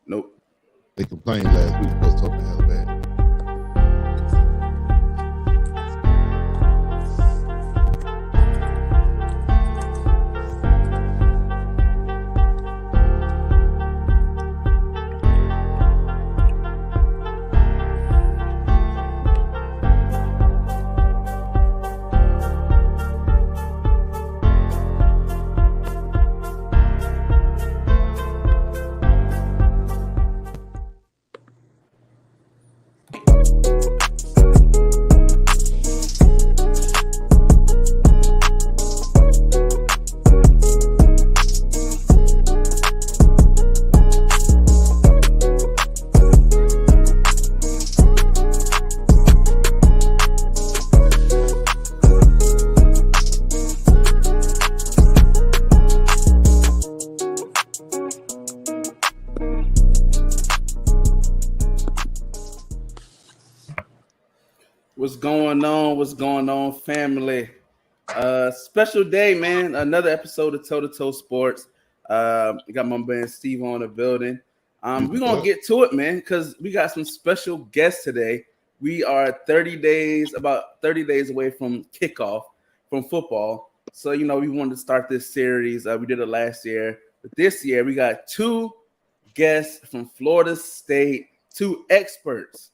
Nope. They complained last week because talking hell bad. What's going on? What's going on, family? Special day, man. Another episode of Toe to Toe Sports. Got my man Steve on the building. We're gonna get to it, man, because we got some special guests today. We are about 30 days away from kickoff from football. So, we wanted to start this series. We did it last year. But this year, we got two guests from Florida State, two experts.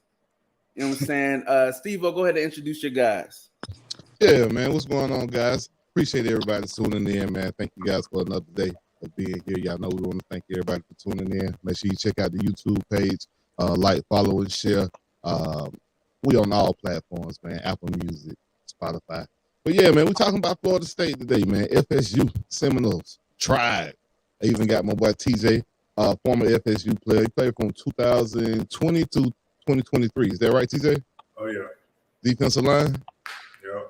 You know what I'm saying? Steve, go ahead and introduce your guys. Yeah, man. What's going on, guys? Appreciate everybody tuning in, man. Thank you guys for another day of being here. Y'all know we want to thank everybody for tuning in. Make sure you check out the YouTube page, like, follow, and share. We on all platforms, man. Apple Music, Spotify. But yeah, man, we're talking about Florida State today, man. FSU, Seminoles, Tribe. I even got my boy TJ, former FSU player. He played from 2020 to 2023. Is that right, TJ? Oh, yeah. Defensive line? Yeah.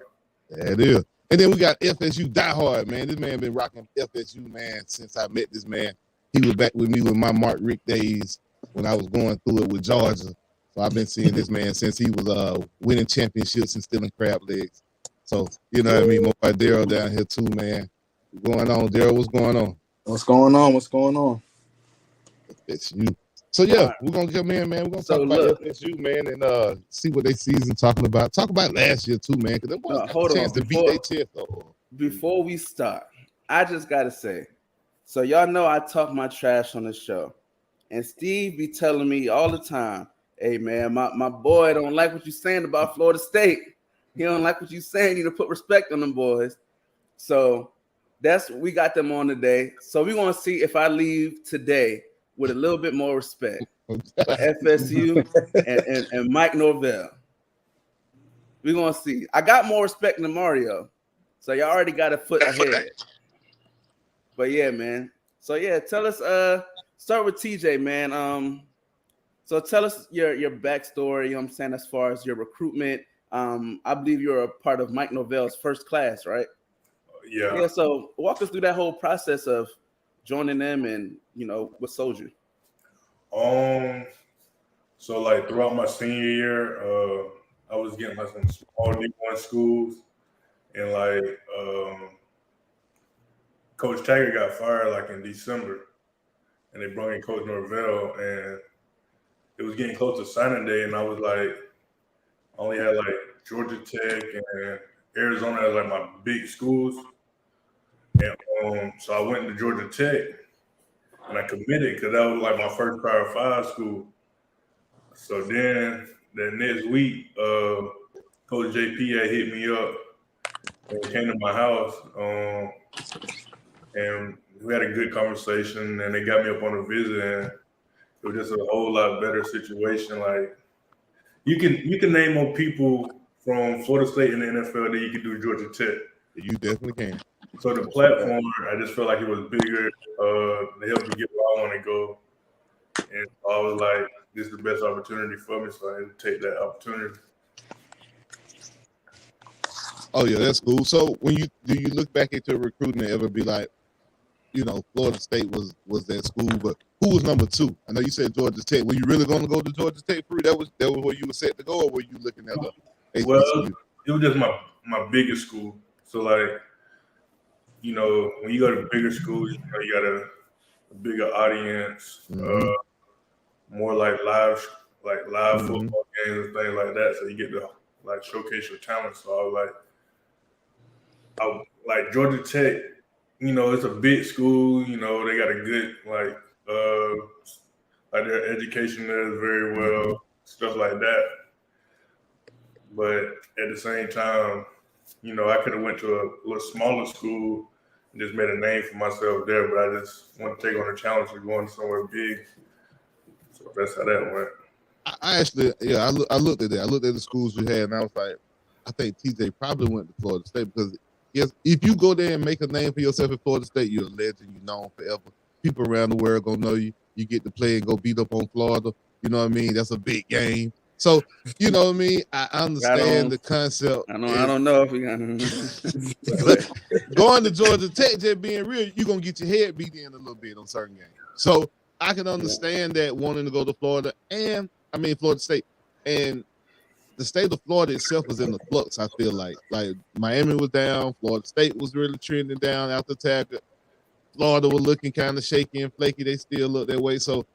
There it is. And then we got FSU diehard, man. This man been rocking FSU, man, since I met this man. He was back with me with my Mark Rick days when I was going through it with Georgia. So I've been seeing this man since he was winning championships and stealing crab legs. So, you know what I mean? My boy Daryl down here too, man. What's going on, Daryl? What's going on? What's going on? What's going on? FSU. So yeah, we're gonna come in, man. We're gonna talk about FSU, man, and see what they season talking about. Talk about last year too, man, because they boys got a chance to beat their chest. Before we start, I just gotta say, so y'all know I talk my trash on the show, and Steve be telling me all the time, "Hey man, my boy don't like what you saying about Florida State. He don't like what you saying. You need to put respect on them boys." So we got them on today. So we're gonna see if I leave today with a little bit more respect for FSU and Mike Norvell. We're going to see. I got more respect than Mario, so y'all already got a foot ahead. But yeah, man. So yeah, tell us, start with TJ, man. So tell us your backstory, you know what I'm saying, as far as your recruitment. I believe you're a part of Mike Norvell's first class, right? Yeah. Yeah, so walk us through that whole process of joining them and, what sold you? So like throughout my senior year, I was getting like some small D1 schools, and like Coach Taggart got fired like in December, and they brought in Coach Norvell, and it was getting close to signing day, and I was like, I only had like Georgia Tech and Arizona as like my big schools, and so I went to Georgia Tech. And I committed because that was like my first Power 5 school. So then the next week, Coach JP had hit me up and came to my house. And we had a good conversation, and they got me up on a visit, and it was just a whole lot better situation. Like you can name more people from Florida State in the NFL than you can do Georgia Tech. You definitely can. So the platform, I just felt like it was bigger. They helped me get where I want to go, and I was like, "This is the best opportunity for me," so I had to take that opportunity. Oh yeah, that's cool. So do you look back at your recruiting and ever be like, Florida State was that school, but who was number two? I know you said Georgia Tech. Were you really going to go to Georgia Tech for that was where you were set to go, or were you looking at the? Well, it was just my biggest school. So like, when you go to bigger schools, you got a bigger audience. Mm-hmm. more live Mhm. football games and things like that. So you get to like showcase your talent. So I like Georgia Tech. You know, it's a big school. You know, they got a good like their education there is very well, stuff like that. But at the same time, you know, I could have went to a little smaller school and just made a name for myself there. But I just want to take on the challenge of going somewhere big. So that's how that went. I actually, yeah, I looked at that. I looked at the schools you had, and I was like, I think TJ probably went to Florida State because yes, if you go there and make a name for yourself at Florida State, you're a legend. You're known forever. People around the world gonna know you. You get to play and go beat up on Florida. You know what I mean? That's a big game. So you know what I mean. I understand the concept. I don't know if we got. But going to Georgia Tech, just being real, you're gonna get your head beat in a little bit on certain games. So I can understand that wanting to go to Florida Florida State. And the state of Florida itself was in the flux, I feel like. Like Miami was down, Florida State was really trending down after Taggart. Florida was looking kind of shaky and flaky. They still look that way. So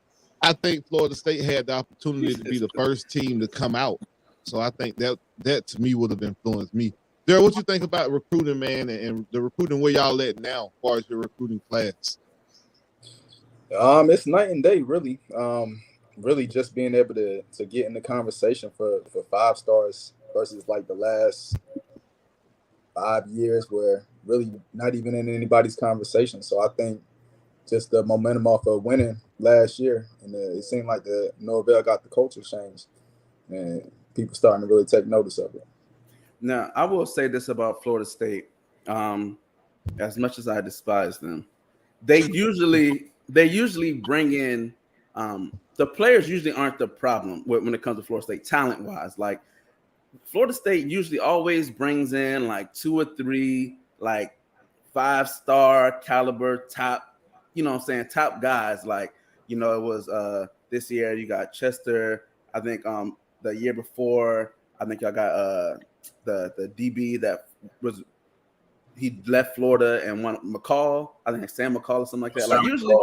I think Florida State had the opportunity to be the first team to come out. So I think that to me would have influenced me. Daryl, what you think about recruiting, man, and the recruiting where y'all at now, as far as your recruiting class? It's night and day, really. Really just being able to get in the conversation for 5 stars versus like the last 5 years where really not even in anybody's conversation. So I think just the momentum off of winning last year, and it seemed like the Norvell got the culture changed, and people starting to really take notice of it. Now, I will say this about Florida State. As much as I despise them, they usually bring in the players usually aren't the problem when it comes to Florida State talent wise. Like Florida State usually always brings in like 2 or 3 like 5-star caliber top, you know what I'm saying, top guys. Like, you know, it was this year you got Chester. I think the year before, I think y'all got the DB that was he left Florida and won McCall. I think Sam McCall or something like that. Like usually,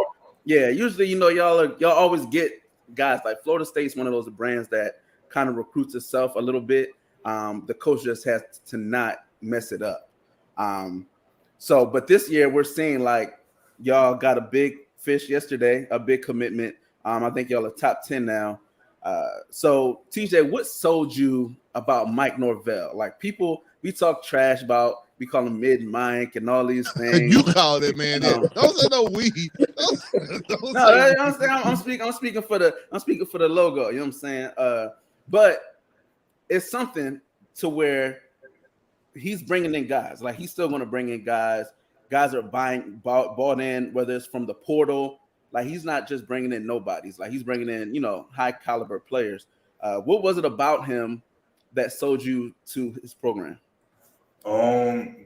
you know, y'all always get guys like Florida State's one of those brands that kind of recruits itself a little bit. The coach just has to not mess it up. But this year we're seeing like y'all got a big fish yesterday, a big commitment. I think y'all are top 10 now. So TJ, what sold you about Mike Norvell? Like people, we talk trash about, we call him mid Mike and all these things. You call that man that. Don't say no we. I'm speaking for the logo. You know what I'm saying? But it's something to where he's bringing in guys. Like he's still going to bring in guys. Guys are bought in, whether it's from the portal. Like he's not just bringing in nobodies. Like he's bringing in, you know, high caliber players. What was it about him that sold you to his program?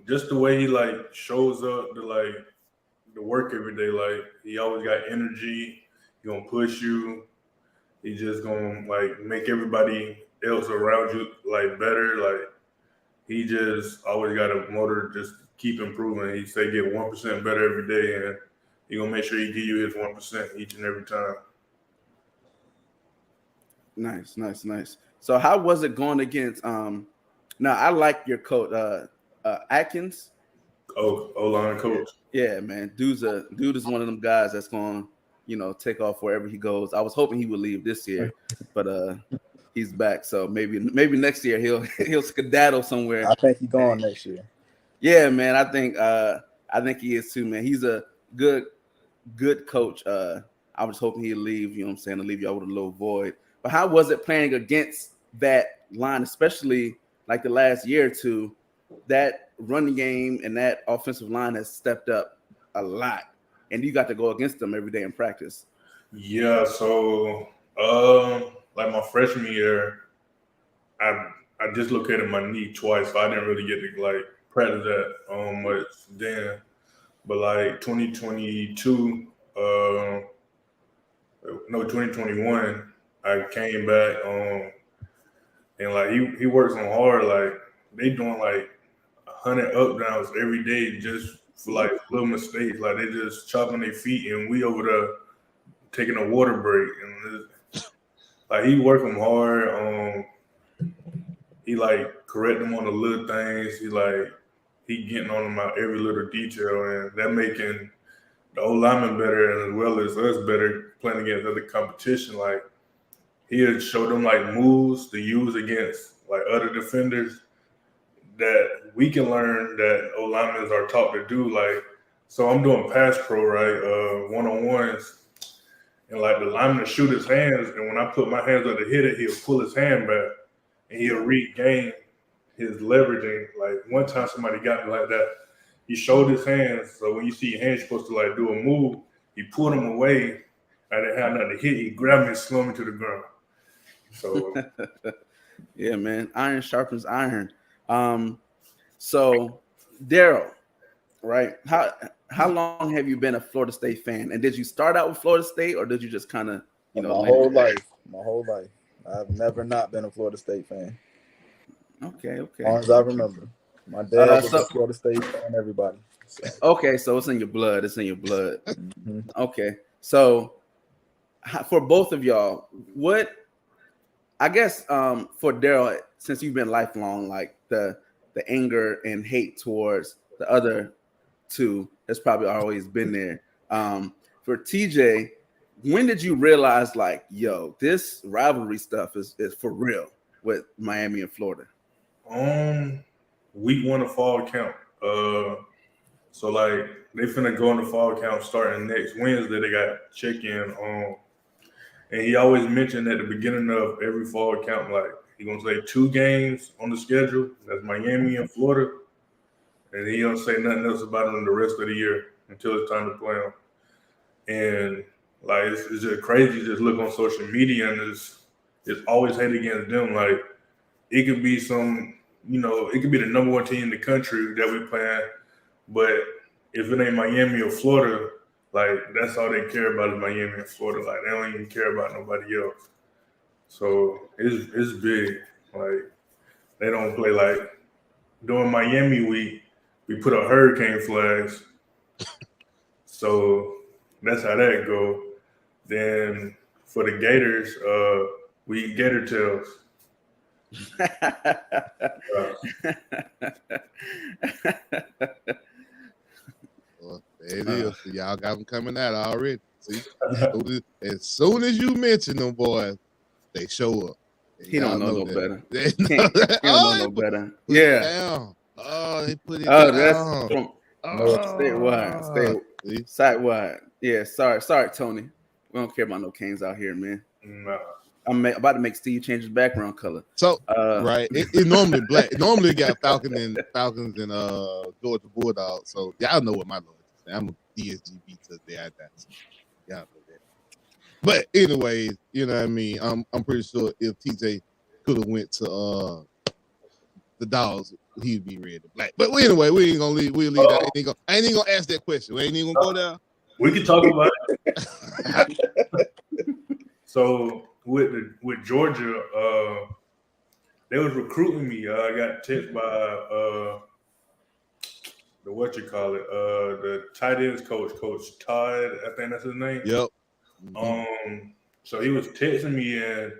Just the way he like shows up to like the work every day. Like he always got energy. He gonna push you. He just gonna like make everybody else around you like better. Like he just always got a motor, just keep improving. He say get 1% better every day, and he gonna make sure he give you his 1% each and every time. Nice. So how was it going against? Now I like your coach, Atkins. O-line coach. Yeah, man. Dude is one of them guys that's going to, you know, take off wherever he goes. I was hoping he would leave this year, but he's back. So maybe next year he'll skedaddle somewhere. I think he's gone next year. Yeah, man. I think he is too, man. He's a good coach. I was hoping he'd leave, you know what I'm saying, to leave y'all with a little void. But how was it playing against that line, especially like the last year or two? That running game and that offensive line has stepped up a lot, and you got to go against them every day in practice. Yeah, so like my freshman year, I dislocated my knee twice, so I didn't really get to like practice that much then. But like 2022, 2021, I came back and like he works on hard. Like they doing like 100 up downs every day just for like little mistakes. Like they just chopping their feet, and we over there taking a water break. And like he work him hard. He like correct him on the little things. He getting on him about every little detail, and that making the old lineman better, and as well as us better playing against other competition. Like he'll show them like moves to use against like other defenders that we can learn that old linemen are taught to do. Like, so I'm doing pass pro, right? One-on-ones, and like the lineman will shoot his hands, and when I put my hands on to hit it, he'll pull his hand back, and he'll regain his leveraging. Like one time somebody got me like that. He showed his hands, so when you see your hands, you're supposed to like do a move. He pulled them away. I didn't have nothing to hit. He grabbed me and slung me to the ground. So yeah, man, iron sharpens iron. So Daryl, right? How long have you been a Florida State fan? And did you start out with Florida State, or did you just kind of, my whole life? My whole life, I've never not been a Florida State fan. Okay. As long as I remember, my dad was a Florida State fan. Everybody. So. Okay, so it's in your blood. It's in your blood. Mm-hmm. Okay, so for both of y'all, what I guess for Daryl, since you've been lifelong, like the anger and hate towards the other two has probably always been there. For TJ, when did you realize like, yo, this rivalry stuff is for real with Miami and Florida? Week 1 of fall camp. So like they finna go into fall camp starting next Wednesday. They got check-in on, and he always mentioned at the beginning of every fall camp, like he gonna say 2 games on the schedule. That's Miami and Florida, and he don't say nothing else about them the rest of the year until it's time to play them. And like it's just crazy. Just look on social media, and it's always hate against them. Like it could be it could be the number 1 team in the country that we playing, but if it ain't Miami or Florida, like that's all they care about is Miami and Florida. Like they don't even care about nobody else. So it's big. Like they don't play like during Miami week, we put up hurricane flags. So that's how that go. Then for the Gators, we eat gator tails. Well, there it is. So y'all got them coming out already. See, as soon as you mention them boys, they show up. He don't know no better. He don't know no better. Yeah. Oh, they put it down. That's from statewide. Site-wide. Yeah, sorry, Tony. We don't care about no Canes out here, man. No. I'm about to make Steve change his background color. So right, it normally black. It normally got Falcons and Georgia Bulldogs. So y'all know what my lord is. I'm a DSGB to the eye. Y'all know that. But anyways, you know what I mean. I'm pretty sure if TJ could have went to the Dogs, he'd be red and black. But anyway, we ain't gonna leave. We'll leave that. I ain't even gonna ask that question. We ain't even gonna go there. We can talk about it. So with Georgia, they was recruiting me. I got text by the tight ends coach Todd. I think that's his name. Yep. So he was texting me, and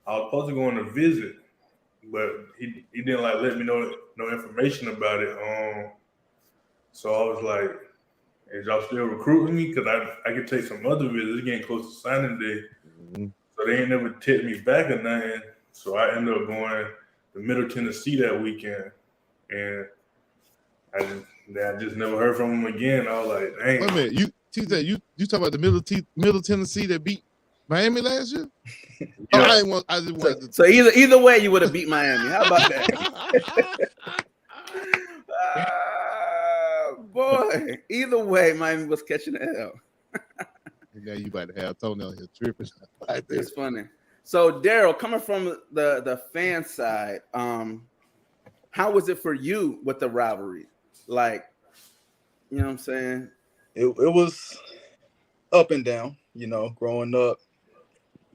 I was supposed to go on a visit, but he didn't like let me know no information about it. So I was like, is y'all still recruiting me? Because I could take some other visits. It's getting close to signing day. Mm-hmm. So they ain't never text me back or nothing. So I ended up going to Middle Tennessee that weekend. And I just never heard from him again. I was like, dang. Wait a minute. You talking about the Middle Tennessee that beat Miami last year? Yeah. So either way, you would have beat Miami. How about that? Boy, either way, Miami was catching the L. Now you about to have toenail here tripping. It's funny. So Daryl, coming from the fan side, how was it for you with the rivalry? Like, you know what I'm saying? It was up and down, growing up.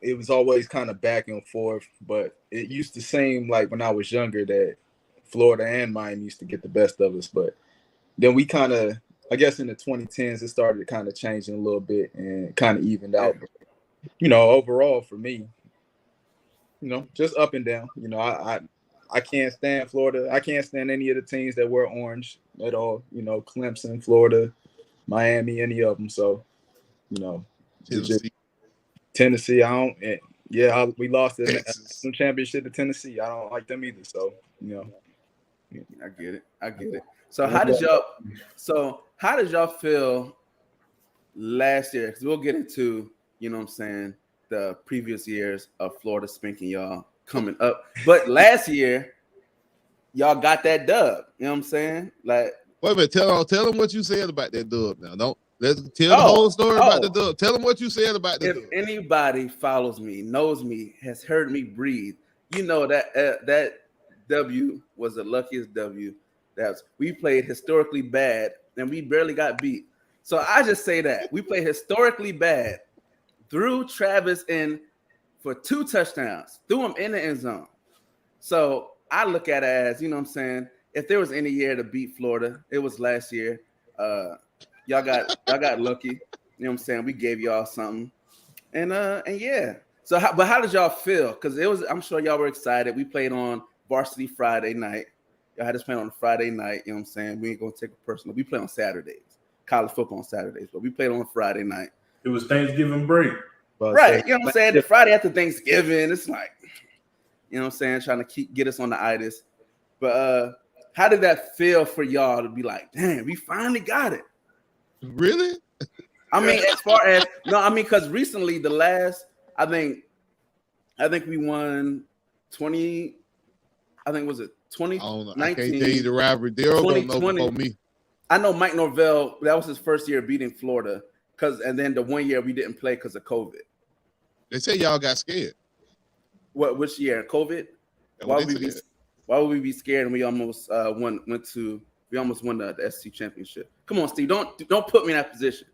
It was always kind of back and forth, but it used to seem like when I was younger that Florida and Miami used to get the best of us. But then we kind of, I guess in the 2010s, it started kind of changing a little bit and kind of evened out. But, overall for me, just up and down. I can't stand Florida. I can't stand any of the teams that wear orange at all. Clemson, Florida, Miami, any of them. So, Tennessee. I don't. We lost the national championship to Tennessee. I don't like them either. So, I get it. So how did y'all feel last year? Because we'll get into, the previous years of Florida spanking y'all coming up. But last year, y'all got that dub. You know what I'm saying? Like, wait a minute. Tell them what you said about that dub. Now, let's tell the whole story about the dub. Tell them what you said about the dub. If anybody follows me, knows me, has heard me breathe, that W was the luckiest W. We played historically bad and we barely got beat. So I just say that we played historically bad, threw Travis in for 2 touchdowns, threw him in the end zone. So I look at it as, if there was any year to beat Florida, it was last year. Y'all got lucky. You know what I'm saying? We gave y'all something. And yeah. So how did y'all feel? Because I'm sure y'all were excited. We played on Varsity Friday night. Y'all had us playing on a Friday night. You know what I'm saying? We ain't gonna take it personal. We play on Saturdays. College football on Saturdays, but we played on a Friday night. It was Thanksgiving break. Right. You know what I'm saying? The Friday after Thanksgiving, it's like, you know what I'm saying, trying to get us on the itis. But how did that feel for y'all to be like, damn, we finally got it? Really? I mean, as far as because recently I think we won 20. I think was it 2019? I can't tell you the rivalry. Daryl don't know before me. I know Mike Norvell. That was his first year beating Florida, and then the 1 year we didn't play because of COVID. They say y'all got scared. What? Which year? COVID? Why would we be scared? And we almost won the SC championship. Come on, Steve. Don't put me in that position.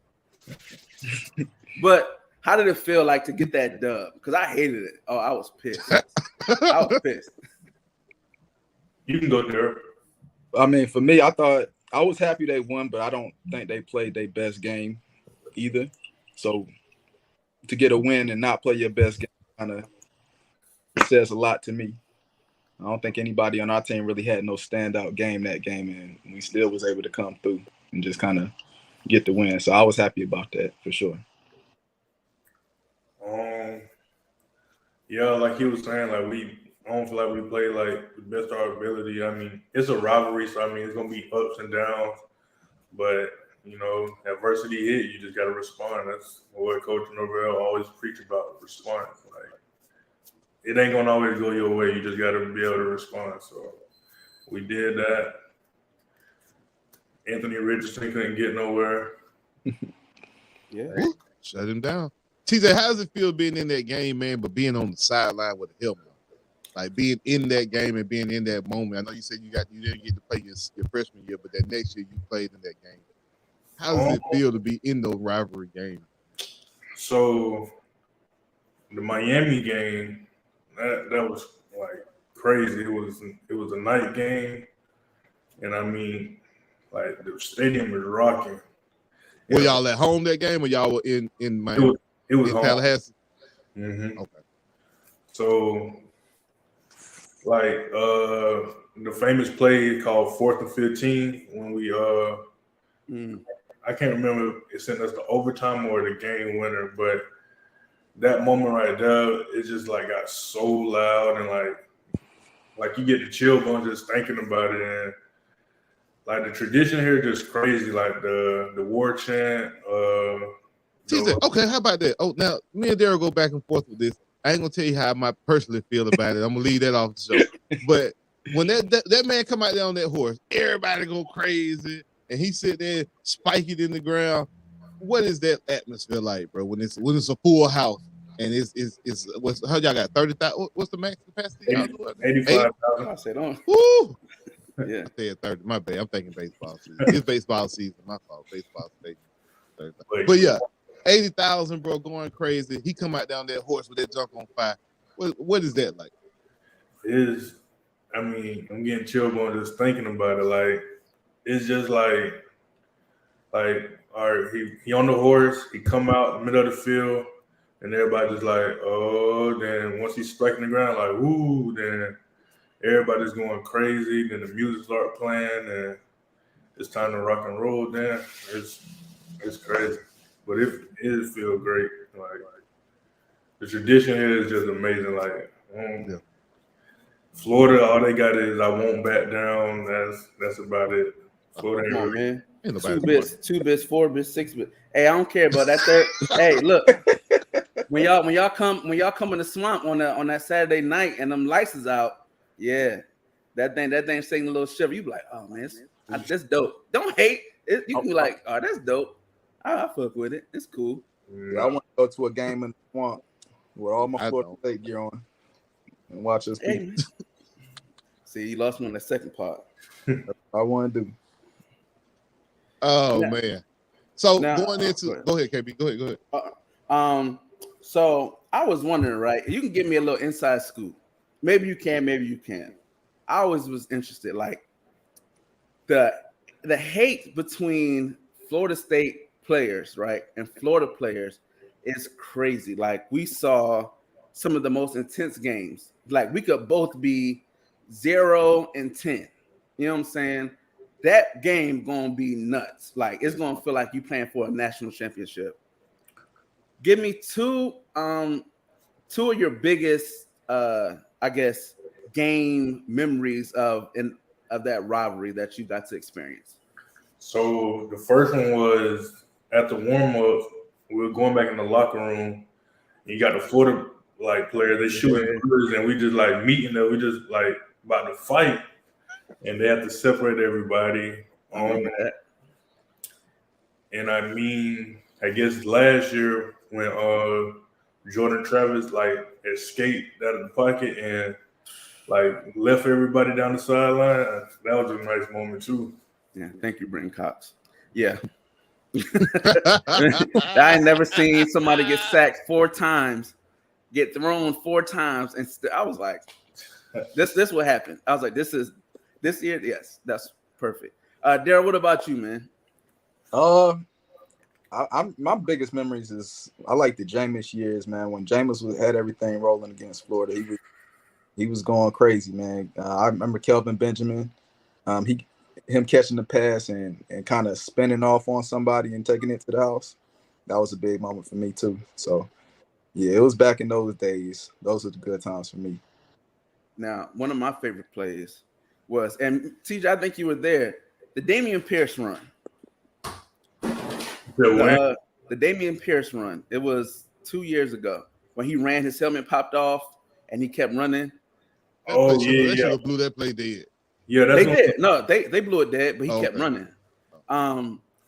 But how did it feel like to get that dub? Because I hated it. Oh, I was pissed. I was pissed. You can go there. I mean, for me, I was happy they won, but I don't think they played their best game either. So to get a win and not play your best game kind of says a lot to me. I don't think anybody on our team really had no standout game that game, and we still was able to come through and just kind of get the win. So I was happy about that for sure. Yeah, like he was saying, I don't feel like we played like the best of our ability. I mean, it's a rivalry, so I mean it's gonna be ups and downs. But adversity hit, you just gotta respond. That's what Coach Norvell always preach about: response. Like it ain't gonna always go your way. You just gotta be able to respond. So we did that. Anthony Richardson couldn't get nowhere. Yeah, shut him down. TJ, how does it feel being in that game, man, but being on the sideline with a helmet? Like being in that game and being in that moment. I know you said you didn't get to play your freshman year, but that next year you played in that game. How does it feel to be in those rivalry games? So the Miami game, that was like crazy. It was a night game, and I mean, like the stadium was rocking. Were y'all at home that game, or y'all were in Miami? It was in home. Tallahassee. Mm-hmm. Okay. So, like the famous play called 4th and 15 when we I can't remember if it sent us to overtime or the game winner, but that moment right there, it just like got so loud and like you get the chill going just thinking about it. And like the tradition here is just crazy, like the war chant. Okay, how about that? Oh, now me and Daryl go back and forth with this. I ain't gonna tell you how I personally feel about it. I'm gonna leave that off the show. But when that man come out there on that horse, everybody go crazy, and he sit there, spike it in the ground. What is that atmosphere like, bro? When it's a full house and how y'all got 30,000? What's the max capacity? 85,000. I said on. Woo! Yeah, I said 30. My bad. I'm thinking baseball season. It's baseball season. My fault. Baseball season. But yeah, 80,000, bro, going crazy. He come out down that horse with that junk on fire. What is that like? I mean, I'm getting chill going just thinking about it. Like, it's just like, all right, he on the horse. He come out in the middle of the field. and everybody just like, oh. Then once he's striking the ground, like, woo. Then everybody's going crazy. Then the music start playing, and it's time to rock and roll. Then it's crazy, but it feels great. Like the tradition here is just amazing. Like Florida, all they got is "I won't back down." That's about it. Florida Come on, really, man. 2 bits, 4 bits, 6 bits. Hey, I don't care about that third. Hey, look. When y'all come in the swamp on that Saturday night and them lights is out, yeah, that thing singing a little shiver. You be like, oh man, that's dope. Don't hate it. You can be like, oh, that's dope. I fuck with it. It's cool. Yeah, I want to go to a game in the swamp with all my Florida State gear on and watch us. Hey, see, you lost me on the second part. I want to do. Oh man. So going into go ahead, KB. Go ahead. So I was wondering, right? You can give me a little inside scoop. Maybe you can, maybe you can't. I always was interested, like the hate between Florida State players, right, and Florida players is crazy. Like we saw some of the most intense games. Like we could both be 0 and 10. You know what I'm saying? That game gonna be nuts. Like it's gonna feel like you playing for a national championship. Give me two of your biggest, I guess, game memories of that rivalry that you got to experience. So the first one was at the warm up. We were going back in the locker room. And you got the Florida player. They shooting birds, and we just like meeting them. We just like about to fight, and they have to separate everybody. And I mean, I guess last year when Jordan Travis escaped out of the pocket and left everybody down the sideline, that was a nice moment too. Yeah, thank you, Brenton Cox. Yeah. I ain't never seen somebody get sacked 4 times, get thrown 4 times, and I was like, this what happened. I was like, this year, yes, that's perfect. Daryl, what about you, man? My biggest memories is I like the Jameis years, man. When Jameis had everything rolling against Florida, he was going crazy, man. I remember Kelvin Benjamin, him catching the pass and kind of spinning off on somebody and taking it to the house. That was a big moment for me too. So yeah, it was back in those days. Those were the good times for me. Now, one of my favorite plays was, and TJ, I think you were there, the Dameon Pierce run. The Dameon Pierce run. It was 2 years ago when he ran, his helmet popped off, and he kept running. They should have blew that play dead. Yeah, they did. No, they blew it dead, but he kept running.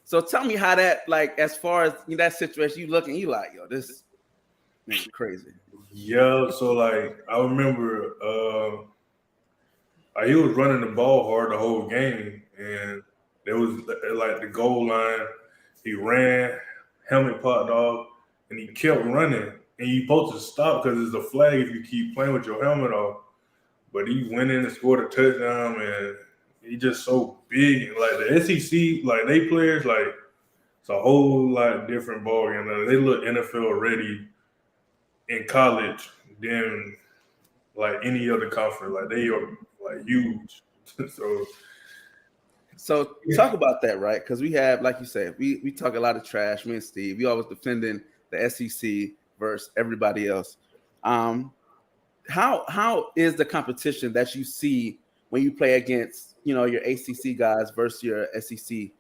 So tell me how that, as far as that situation, you look and you like, yo, this is crazy. Yeah, so I remember he was running the ball hard the whole game, and there was the goal line. He ran, helmet popped off, and he kept running. And you're supposed to stop because it's a flag if you keep playing with your helmet off. But he went in and scored a touchdown, and he just so big. The SEC, they players, it's a whole lot different ball game. They look NFL ready in college than any other conference. They are huge. So talk about that, right? Because we have, like you said, we talk a lot of trash. Me and Steve, we always defending the SEC versus everybody else. How is the competition that you see when you play against your ACC guys versus your SEC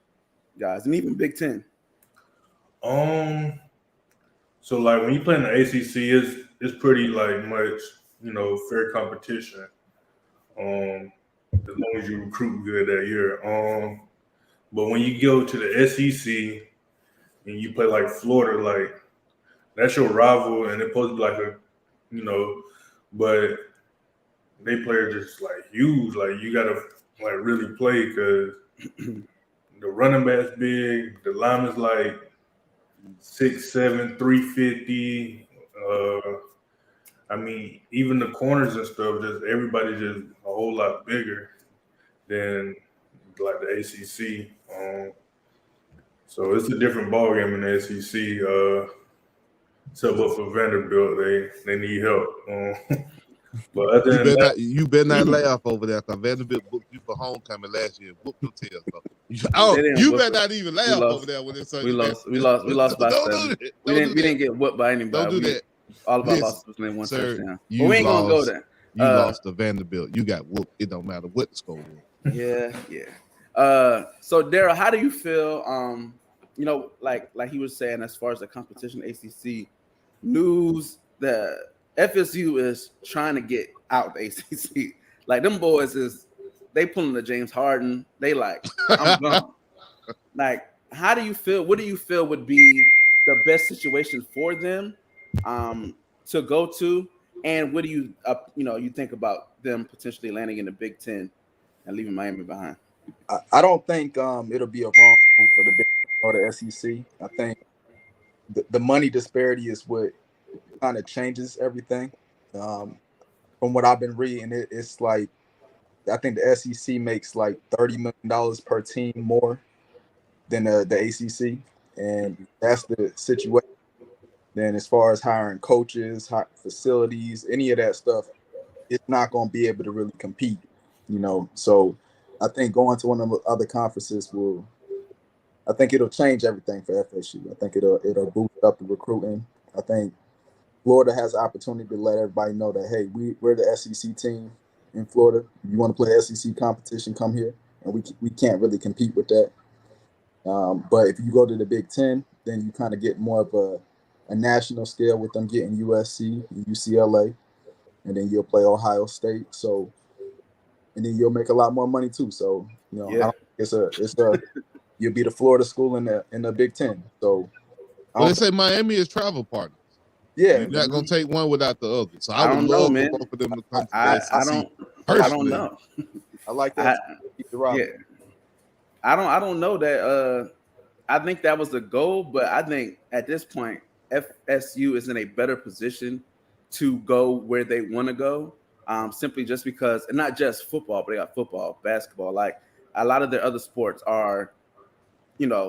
guys, and even Big Ten? So when you play in the ACC, it's pretty much fair competition. As long as you recruit good that year. But when you go to the SEC and you play Florida, that's your rival, and it's supposed to be but they play just huge. You gotta really play because the running back's big, the lineman's 6'7", 350. I mean, even the corners and stuff, everybody just a whole lot bigger than the ACC. So it's a different ball game in the SEC. So, but for Vanderbilt, they need help. But other than that, you better not laugh over there, because Vanderbilt booked you for homecoming last year. Whoop your tail. They didn't You whoop better us. not even laugh over there when it's We lost by Don't 7. do that. We didn't get whooped by anybody. Don't do that. All of our losses was in one sir, touchdown. But you we ain't gonna go lost. there. You lost to Vanderbilt. You got whooped. It don't matter what the score was. Yeah. So Daryl, how do you feel? You know, like he was saying, as far as the competition, ACC news, the FSU is trying to get out the ACC. Like them boys they pulling the James Harden. They like, I'm gone. Like, how do you feel? What do you feel would be the best situation for them to go to? And what do you you think about them potentially landing in the Big Ten and leaving Miami behind? I don't think it'll be a wrong move for the Big Ten or the SEC. I think the money disparity is what kind of changes everything. From what I've been reading, it's like I think the SEC makes like $30 million per team more than the ACC, and that's the situation. Then, as far as hiring coaches, facilities, any of that stuff, it's not going to be able to really compete. So I think going to one of the other conferences I think it'll change everything for FSU. I think it'll boost up the recruiting. I think Florida has the opportunity to let everybody know that, hey, we're the SEC team in Florida. If you want to play SEC competition, come here. And we can't really compete with that. But if you go to the Big Ten, then you kind of get more of a national scale with them getting USC, UCLA, and then you'll play Ohio State. So, and then you'll make a lot more money too. So, I don't think it's a you'll be the Florida school in the Big Ten. So, well, they say Miami is travel partners. Yeah, you're not gonna take one without the other. So I would love for both of them to come to the SEC. I don't know. I like that. Yeah, I don't know that. I think that was the goal, but I think at this point, FSU is in a better position to go where they want to go. Simply just because, and not just football, but they got football, basketball. Like a lot of their other sports are,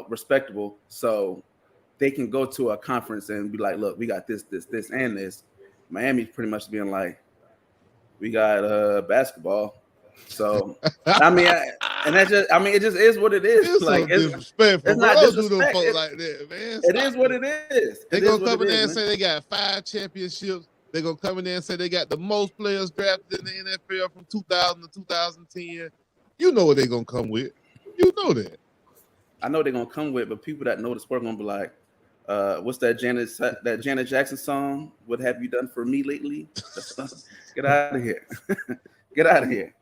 respectable. So they can go to a conference and be like, look, we got this, and this. Miami's pretty much being like, we got basketball. So I mean, it just is what it is. It's like so disrespectful. it's not disrespect. Like that, man. It is what it is. They're gonna come in there and say they got 5 championships. They're gonna come in there and say they got the most players drafted in the NFL from 2000 to 2010. You know what they're gonna come with. You know that. I know they're gonna come with, but people that know the sport are gonna be like, what's that Janet Jackson song? What have you done for me lately? Get out of here. Get out of here.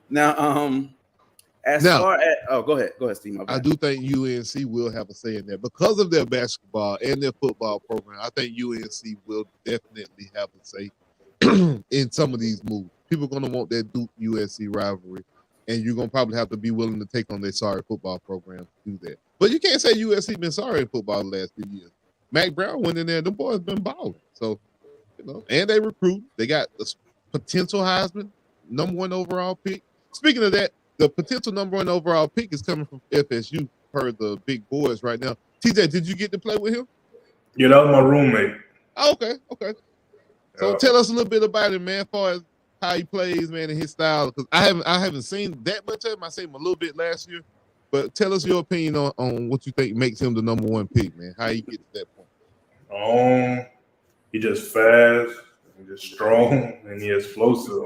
Now, far as go ahead, Steve. I do think UNC will have a say in that because of their basketball and their football program. I think UNC will definitely have a say in some of these moves. People are gonna want that Duke USC rivalry, and you're gonna probably have to be willing to take on their sorry football program to do that. But you can't say USC been sorry in football the last few years. Mac Brown went in there; them boys been balling. So, and they recruit. They got the potential Heisman #1 overall pick. Speaking of that, the potential #1 overall pick is coming from FSU per the big boys right now. TJ, did you get to play with him? Yeah, that was my roommate. Oh, okay. So tell us a little bit about him, man, as far as how he plays, man, and his style. Because I haven't seen that much of him. I seen him a little bit last year. But tell us your opinion on what you think makes him the #1 pick, man. How he gets to that point. He just fast, and just strong, and he explosive.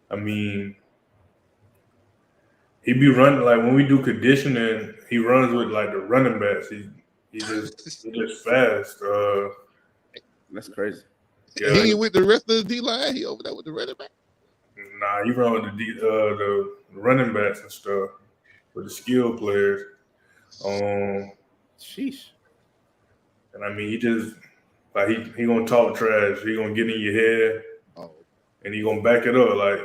I mean, he be running like when we do conditioning, he runs with like the running backs. He just fast. That's crazy. Yeah. He ain't with the rest of the D line. He over there with the running back. Nah, he run with the running backs and stuff with the skill players. Sheesh. And I mean, he just like he gonna talk trash. He gonna get in your head, and he gonna back it up. Like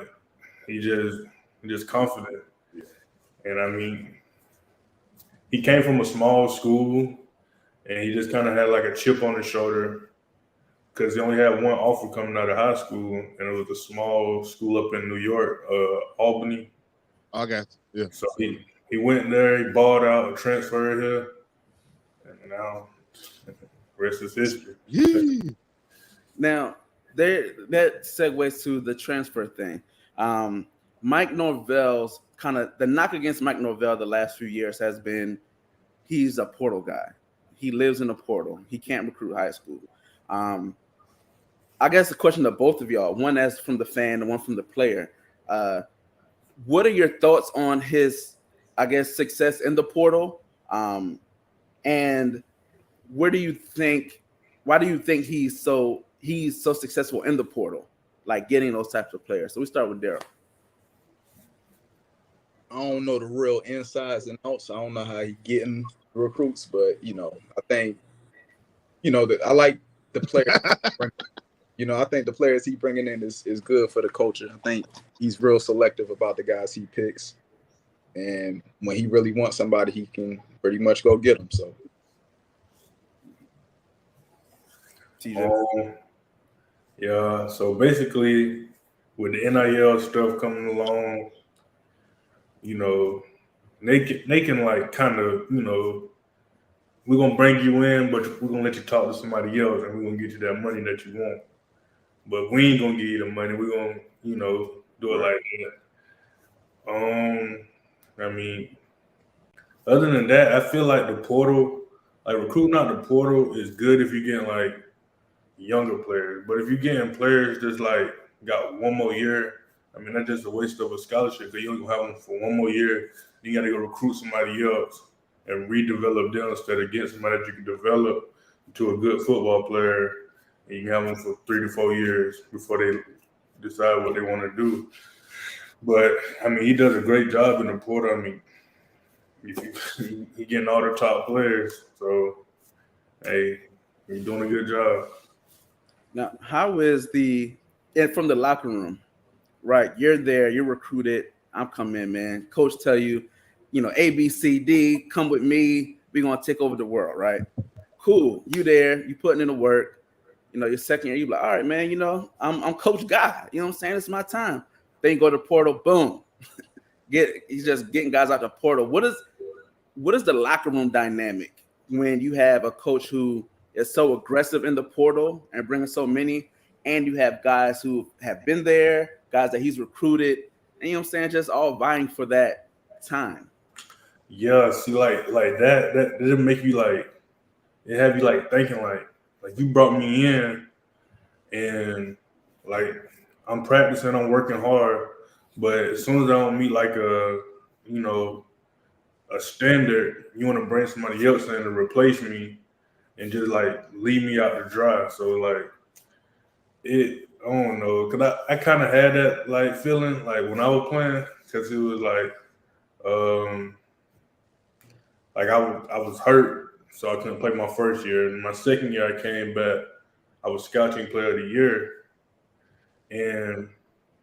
he just confident. And I mean, he came from a small school, and he just kind of had like a chip on his shoulder because he only had one offer coming out of high school, and it was a small school up in New York, Albany. I got you. Yeah. So he went there, he balled out, transferred here, and now rest is history. Yeah. Now, that segues to the transfer thing. Mike Norvell's kind of the knock against Mike Norvell the last few years has been he's a portal guy. He lives in a portal. He can't recruit high school. I guess the question to both of y'all, one as from the fan and one from the player. What are your thoughts on his, I guess, success in the portal? And why do you think he's so successful in the portal, like getting those types of players? So we start with Daryl. I don't know the real insides and outs. I don't know how he getting recruits, but I think that I like the players. I think the players he bringing in is good for the culture. I think he's real selective about the guys he picks, and when he really wants somebody, he can pretty much go get them. So, yeah. So basically, with the NIL stuff coming along, they can like kind of, we're gonna bring you in, but we're gonna let you talk to somebody else, and we're gonna get you that money that you want. But we ain't gonna give you the money. We're gonna, do it like that. I mean, other than that, I feel like the portal, like recruiting out the portal, is good if you're getting like younger players. But if you're getting players just like got one more year, I mean, that's just a waste of a scholarship. Because you only have them for one more year. You got to go recruit somebody else and redevelop them instead of getting somebody that you can develop into a good football player. And you can have them for 3 to 4 years before they decide what they want to do. But, I mean, he does a great job in the portal. I mean, he getting all the top players. So, hey, he's doing a good job. Now, how is and from the locker room, right? You're there, you're recruited. I'm coming in, man. Coach tell you, A, B, C, D, come with me. We're going to take over the world, right? Cool. You there, you putting in the work. Your second year, you like, all right, man, I'm Coach Guy. You know what I'm saying? It's my time. Then you go to the portal, boom. He's just getting guys out the portal. What is the locker room dynamic when you have a coach who is so aggressive in the portal and bringing so many, and you have guys who have been there, guys that he's recruited, and just all vying for that time? Yeah, see, like that didn't make you like, it have you like thinking like you brought me in and like I'm practicing, I'm working hard, but as soon as I don't meet like a standard, you want to bring somebody else in to replace me and just like leave me out to dry. So like I don't know, cause I kind of had that like feeling like when I was playing, cause it was like I was hurt, so I couldn't play my first year. And my second year, I came back. I was scouting player of the year, and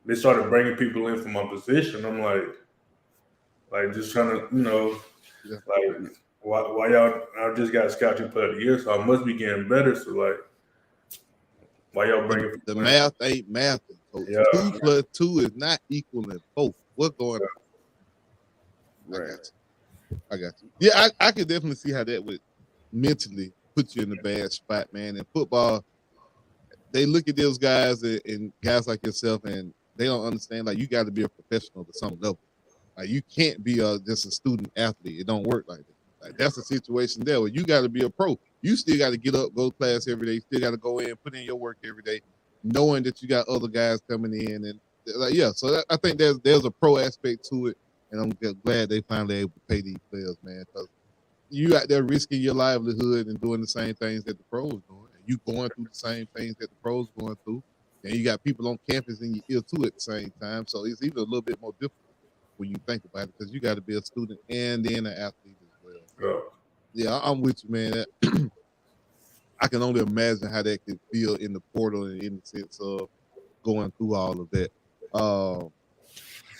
they started bringing people in for my position. I'm like just trying to, like why y'all? I just got scouting player of the year, so I must be getting better. So like, why y'all bringing the people math ain't math, coach? Yeah. 2 plus 2 is not equaling 4. What's going on? Right. I got you. Yeah, I could definitely see how that would mentally put you in a bad spot, man. In football, they look at those guys and guys like yourself, and they don't understand. Like, you got to be a professional to some level. Like, you can't be just a student athlete. It don't work like that. Like, that's a situation there where you got to be a pro. You still got to get up, go to class every day. You still got to go in, put in your work every day, knowing that you got other guys coming in, and like, yeah. So I think there's a pro aspect to it. And I'm glad they finally able to pay these players, man, because you out there risking your livelihood and doing the same things that the pros doing. And you going through the same things that the pros going through. And you got people on campus in your ear, too, at the same time. So it's even a little bit more difficult when you think about it, because you got to be a student and then an athlete as well. Yeah, I'm with you, man. I can only imagine how that could feel in the portal and in the sense of going through all of that.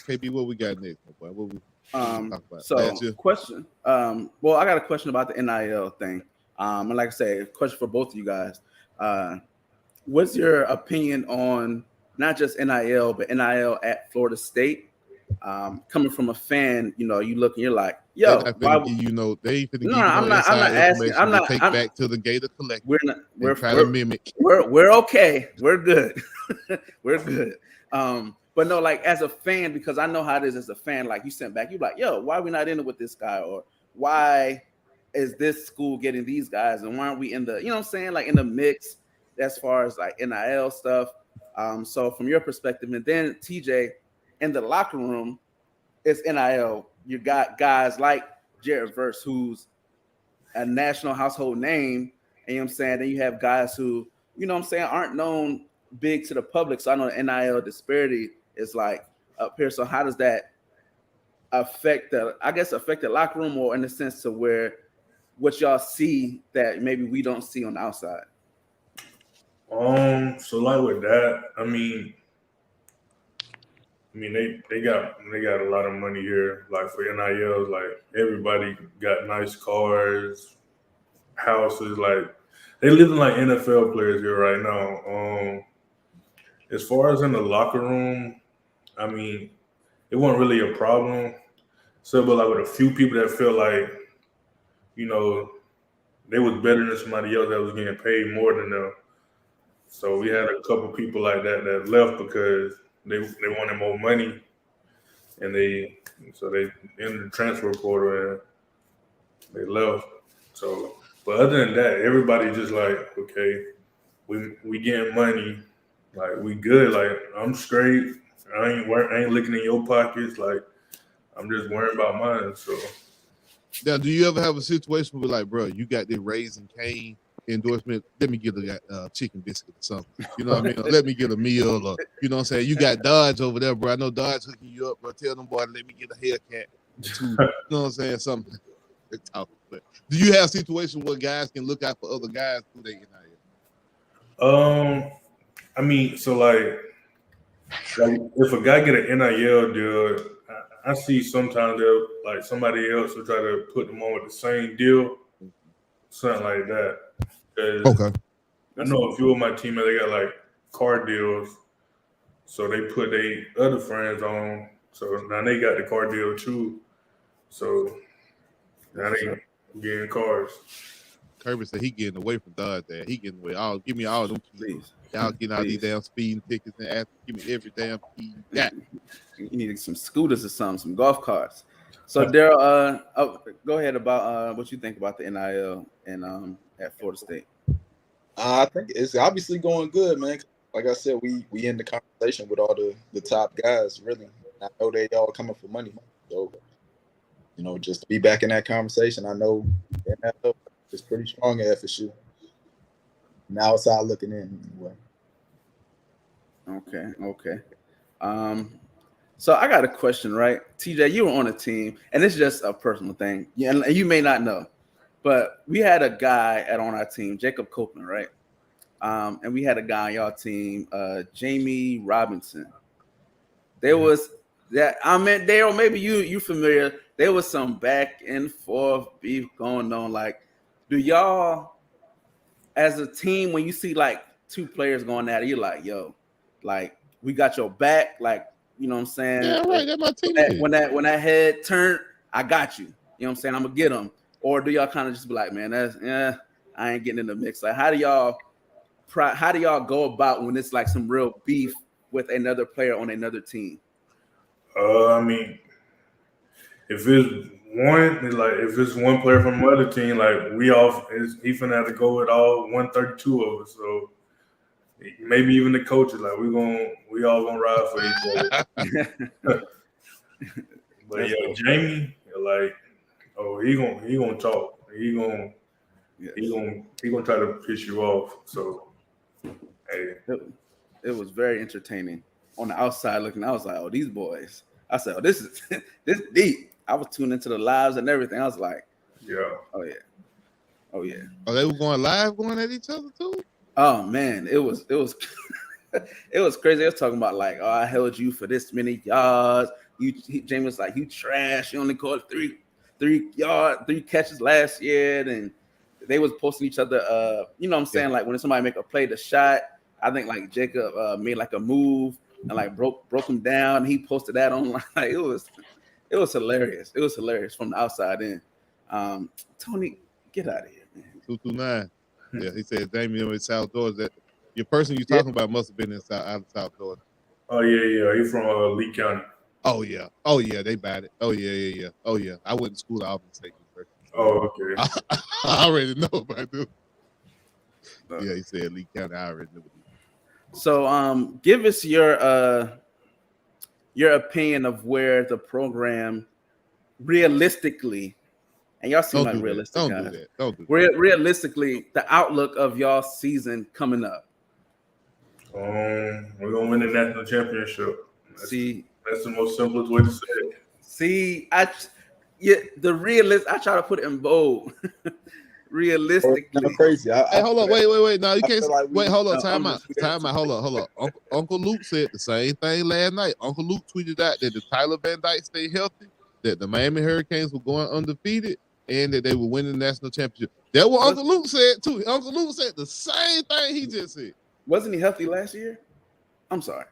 KB, what we got next, my boy? What we talk about? So question. Well, I got a question about the NIL thing. And like I say, a question for both of you guys. What's your opinion on not just NIL, but NIL at Florida State? Coming from a fan, you look and you're like, They yo, not why? finna give you no. They ain't finna No, give you no I'm not. I'm not inside asking. information I'm to not. take back to the Gator Collective We're not. and try to mimic. We're okay. We're good. We're good. But no, like as a fan, because I know how it is as a fan. Like you sent back, you like, yo, why are we not in it with this guy, or why is this school getting these guys, and why aren't we in the, you know what I'm saying, like in the mix as far as like NIL stuff. So from your perspective, and then TJ in the locker room, it's NIL. You got guys like Jared Verse, who's a national household name, and you know what I'm saying. Then you have guys who, you know what I'm saying, aren't known big to the public. So I know the NIL disparity is like up here. So how does that affect the locker room, or in the sense to where what y'all see that maybe we don't see on the outside? So like with that, I mean they got a lot of money here. Like for NILs, like everybody got nice cars, houses. Like they living like NFL players here right now. As far as in the locker room, I mean, it wasn't really a problem. So, but like with a few people that feel like, you know, they was better than somebody else that was getting paid more than them. So we had a couple people like that left because they wanted more money, and they in the transfer portal and they left. So, but other than that, everybody just like, okay, we getting money, like we good, like I'm straight. I ain't looking in your pockets, like I'm just worrying about mine. So. Now, do you ever have a situation where, like, bro, you got this Raising Cane endorsement? Let me get a chicken biscuit or something. You know what I mean? Or let me get a meal, or you know what I'm saying? You got Dodge over there, bro. I know Dodge hooking you up, bro. Tell them boy, let me get a haircut or two. You know what I'm saying? Something. But do you have situations where guys can look out for other guys who they get out here? I mean, so like if a guy get an NIL deal, I see sometimes they'll like somebody else will try to put them on with the same deal, something like that. Okay. I know a few of my teammates, they got like car deals, so they put their other friends on. So now they got the car deal too. So now they getting cars. Kirby said he getting away from Dodge. There, he getting away. Give me all them keys. Please. Y'all getting all these damn speeding tickets and ask, give me every damn key you got. You need some scooters or something, some golf carts. So Daryl, go ahead about what you think about the NIL and at Florida State. I think it's obviously going good, man. Like I said, we in the conversation with all the top guys, really. I know they all coming for money. So, you know, just to be back in that conversation, I know NFL is pretty strong at FSU. Now it's out looking in anyway. Okay. So I got a question, right? TJ, you were on a team, and it's just a personal thing. Yeah, and you may not know, but we had a guy on our team, Jacob Copeland, right? And we had a guy on y'all team, Jamie Robinson. There was that. I mean, Daryl, maybe you familiar. There was some back and forth beef going on. Like, do y'all, as a team, when you see like two players going at it, you're like, yo, like we got your back, like, you know what I'm saying? Yeah, right. That's my team. When that head turned, I got you. You know what I'm saying? I'm gonna get them. Or do y'all kind of just be like, man, I ain't getting in the mix. Like, how do y'all go about when it's like some real beef with another player on another team? I mean, if it's one player from another team, like he finna have to go with all 132 of us. So maybe even the coaches, like we all gonna ride for each other. But yeah, cool. Jamie, like, he gonna talk. He gonna try to piss you off. So hey, it was very entertaining. On the outside looking, I was like, oh, these boys. I said, oh, this is this deep. I was tuning into the lives and everything. I was like, yeah. Oh yeah. Oh, they were going live, going at each other too? Oh man, it was it was crazy. They was talking about like, oh, I held you for this many yards. Jamie was like, you trash. You only caught three catches last year. And they was posting each other. You know what I'm saying? Like when somebody make a play, the shot. I think like Jacob made like a move and like broke him down. He posted that online. Like, it It was hilarious. It was hilarious from the outside in. Tony, get out of here, man. 229. Yeah, he said Damian in South Georgia. That your person you Yeah. talking about must have been out of South Georgia. Oh yeah. He's from Lee County. Oh yeah, they bought it. Oh yeah. Oh yeah, I went to school at Auburn State University. Oh okay. I already know about this. Yeah, he said Lee County. I already knew. So, give us your opinion of where the program realistically, and y'all seem like realistic Don't guys. do that. Don't do that. Realistically, the outlook of y'all season coming up. We're gonna win the national championship. That's the most simplest way to say it. See, I try to put it in bold. Realistically, crazy. Hey, hold on, wait. No, you can't. like Wait, hold on. Time out. Hold on. Uncle Luke said the same thing last night. Uncle Luke tweeted out that the Tyler Van Dyke stay healthy, that the Miami Hurricanes were going undefeated, and that they were winning the national championship. That's what Uncle Luke said too. Uncle Luke said the same thing he just said. Wasn't he healthy last year? I'm sorry.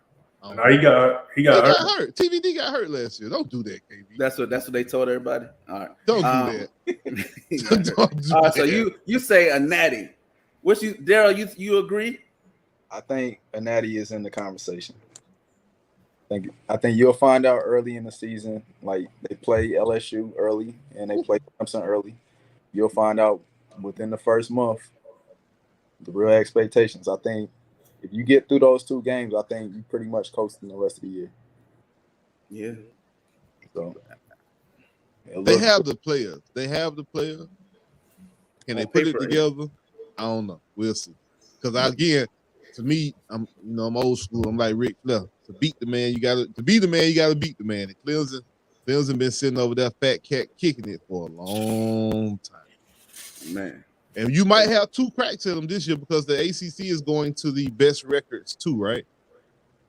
No, he got hurt. TVD got hurt last year. Don't do that, KB. That's what they told everybody. All right. Don't do that. Don't do that. So you say a natty. What you, Daryl? You agree? I think a natty is in the conversation. I think you'll find out early in the season. Like they play LSU early and they play Clemson early. You'll find out within the first month the real expectations. I think if you get through those two games, I think you pretty much coasting the rest of the year. Yeah. So they have the players. Can they put it together? I don't know. We'll see. Because again, to me, I'm old school. I'm like Ric Flair. To beat the man, you gotta beat the man. And Clemson been sitting over there, fat cat kicking it for a long time. Man. And you might have two cracks at them this year because the ACC is going to the best records too, right?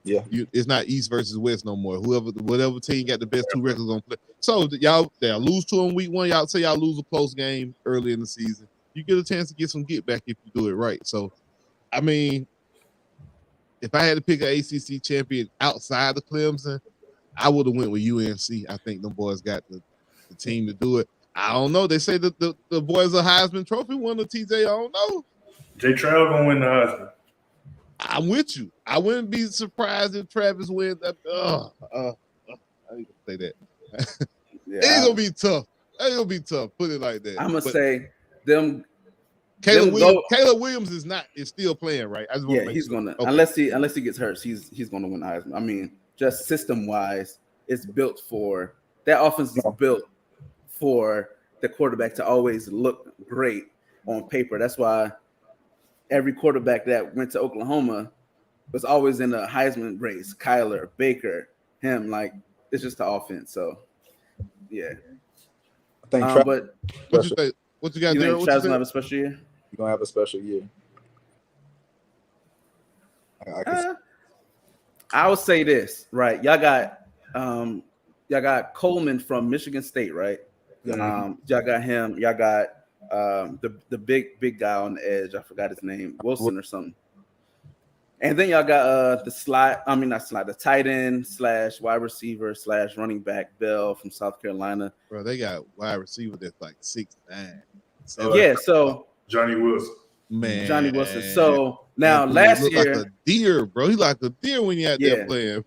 Yeah. It's not East versus West no more. Whatever team got the best two records gonna play. So they'll lose to them week one. Y'all say y'all lose a close game early in the season. You get a chance to get some get back if you do it right. So, I mean, if I had to pick an ACC champion outside of Clemson, I would have went with UNC. I think them boys got the team to do it. I don't know. They say that the boys are Heisman Trophy winner, TJ. I don't know. Jay Trail gonna win the Heisman. I'm with you. I wouldn't be surprised if Travis wins. I didn't say that. It's gonna be tough. It's gonna be tough. Put it like that. I'm gonna say them. Caleb Williams is still playing, right? He's gonna unless he gets hurt, he's gonna win the Heisman. I mean, just system wise, it's built for that offense is built for the quarterback to always look great on paper. That's why every quarterback that went to Oklahoma was always in the Heisman race. Kyler, Baker, him, like it's just the offense. So yeah. I think but what you think? What you got there? Travis gonna have a special year? You're gonna have a special year. I would say this, right? Y'all got Coleman from Michigan State, right? Mm-hmm. Y'all got him. Y'all got the big guy on the edge. I forgot his name, Wilson or something. And then y'all got the tight end / wide receiver / running back Bell from South Carolina. Bro, they got wide receiver that's like 6'9". So Johnny Wilson. Man, Johnny Wilson. So now last year, like a deer, bro. He like a deer when you out there playing.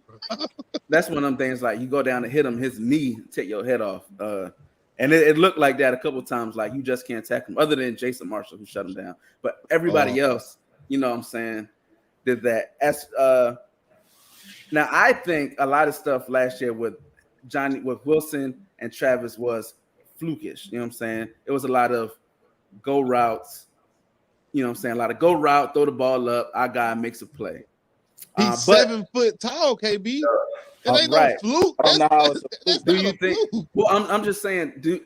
That's one of them things. Like you go down and hit him, his knee take your head off. And it looked like that a couple of times. Like you just can't tackle him, other than Jason Marshall who shut him down. But everybody else, you know what I'm saying, did that. Now I think a lot of stuff last year with Wilson and Travis was flukish. You know what I'm saying? It was a lot of go routes. You know what I'm saying? A lot of go route, throw the ball up. Our guy makes a play. He's 7 foot tall, KB. It ain't right. no fluke. That's do you think? Fluke. Well, I'm just saying.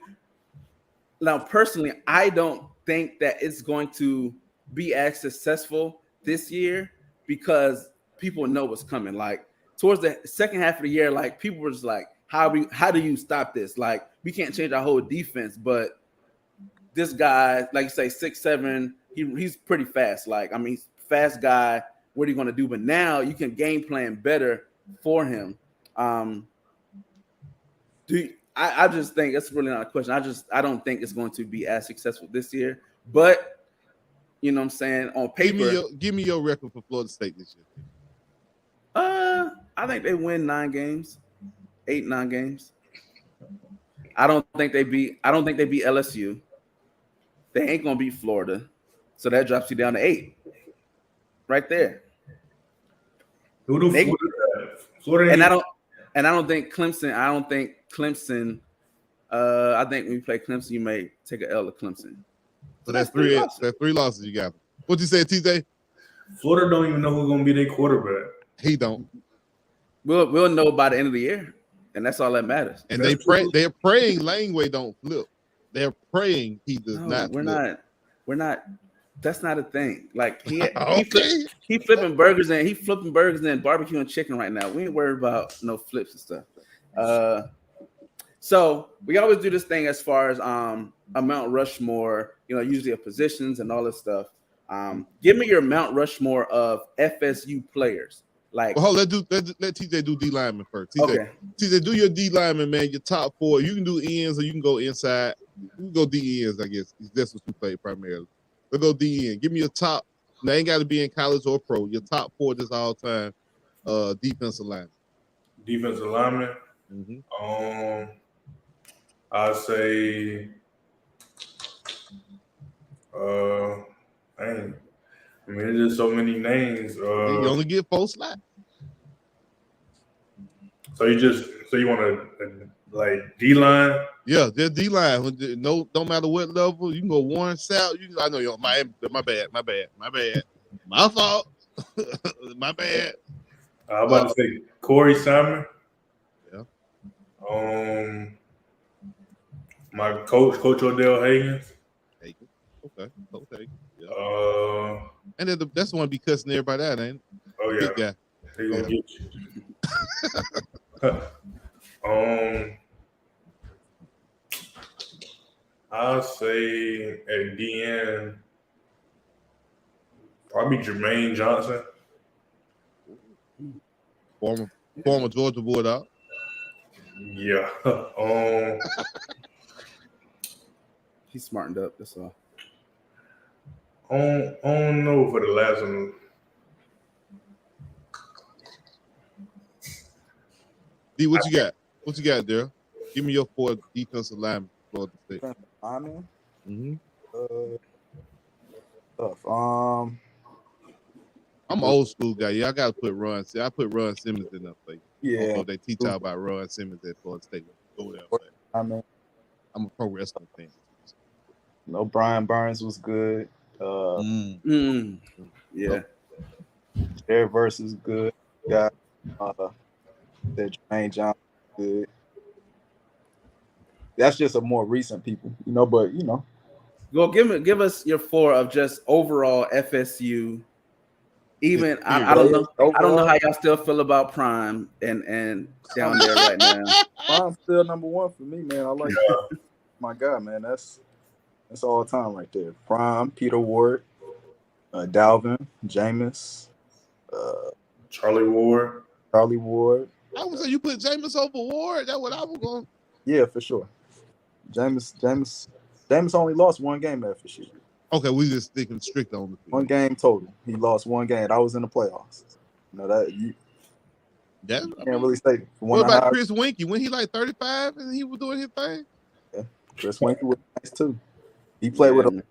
Now, personally, I don't think that it's going to be as successful this year because people know what's coming. Like towards the second half of the year, like people were just like, "How do you stop this? Like we can't change our whole defense, but this guy, like you say, 6'7". He's pretty fast. Like, I mean, he's a fast guy. What are you going to do? But now you can game plan better for him. I just think it's really not a question. I don't think it's going to be as successful this year. But you know what I'm saying, on paper, give me your record for Florida State this year. I think they win 9 games, 8-9 games. I don't think they beat LSU. They ain't gonna beat Florida, so that drops you down to 8, right there. Who do Florida? And I don't think Clemson. I think when you play Clemson, you may take an L to Clemson. So that's 3 losses. That's 3 losses you got. What you say, TJ? Florida don't even know who's gonna be their quarterback. He don't. We'll know by the end of the year, and that's all that matters. And they're praying Langway don't flip. They're praying he does not. We're not. That's not a thing. Like he okay. flipping burgers and barbecue and chicken right now. We ain't worried about no flips and stuff. So we always do this thing as far as a Mount Rushmore, usually of positions and all this stuff. Give me your Mount Rushmore of FSU players. Like, well, let TJ do D lineman first. TJ, do your D lineman, man. Your top 4. You can do ends or you can go inside. You can go D ends, I guess. That's what you play primarily. We'll go D end. Give me your top. They ain't got to be in college or pro. Your top 4 this all time. Defensive lineman. Defensive lineman. Mm-hmm. I'd say. There's just so many names. You only get 4 slots. So you want to like D line? Yeah, just D line. No, don't matter what level. You can go Warren South. I know you're my bad. My fault. My bad. I'm about to say Corey Simon. Yeah. My Coach Odell Higgins. Okay. Yeah. And then that's the one be cussing everybody out, ain't it? Oh yeah. Big guy. He gonna get you. I'll say at DN probably Jermaine Johnson. Former Georgia Bulldog. Yeah. He's smartened up. That's all. I don't know for the last one. D, what you got? What you got, Daryl? Give me your 4 defensive linemen for the state. Lineman? Mm-hmm. Tough. I'm an old school guy. Yeah, I gotta put Ron. I put Ron Simmons in that place. Yeah. They teach y'all about Ron Simmons at Florida State. Go there. I'm a pro wrestling fan. Brian Burns was good. Yeah. Jared Verse is good. Got that Jermaine Johnson good. That's just a more recent people, but Well, give us your 4 of just overall FSU. Even I don't know. I don't know how y'all still feel about Prime and down there right now. Prime's still number 1 for me, man. I like that. My God, man, that's all time right there. Prime, Peter Ward, Dalvin, Jameis, Charlie Ward. I would say you put Jameis over Ward. That's what I was going. Yeah, for sure. Jameis only lost 1 game at FSU. Okay, we just sticking strict on the field. 1 game total. He lost 1 game. I was in the playoffs. You can't really say. What about Chris Winkie? When he like 35 and he was doing his thing? Yeah, Chris Winkie was nice too. He played with him.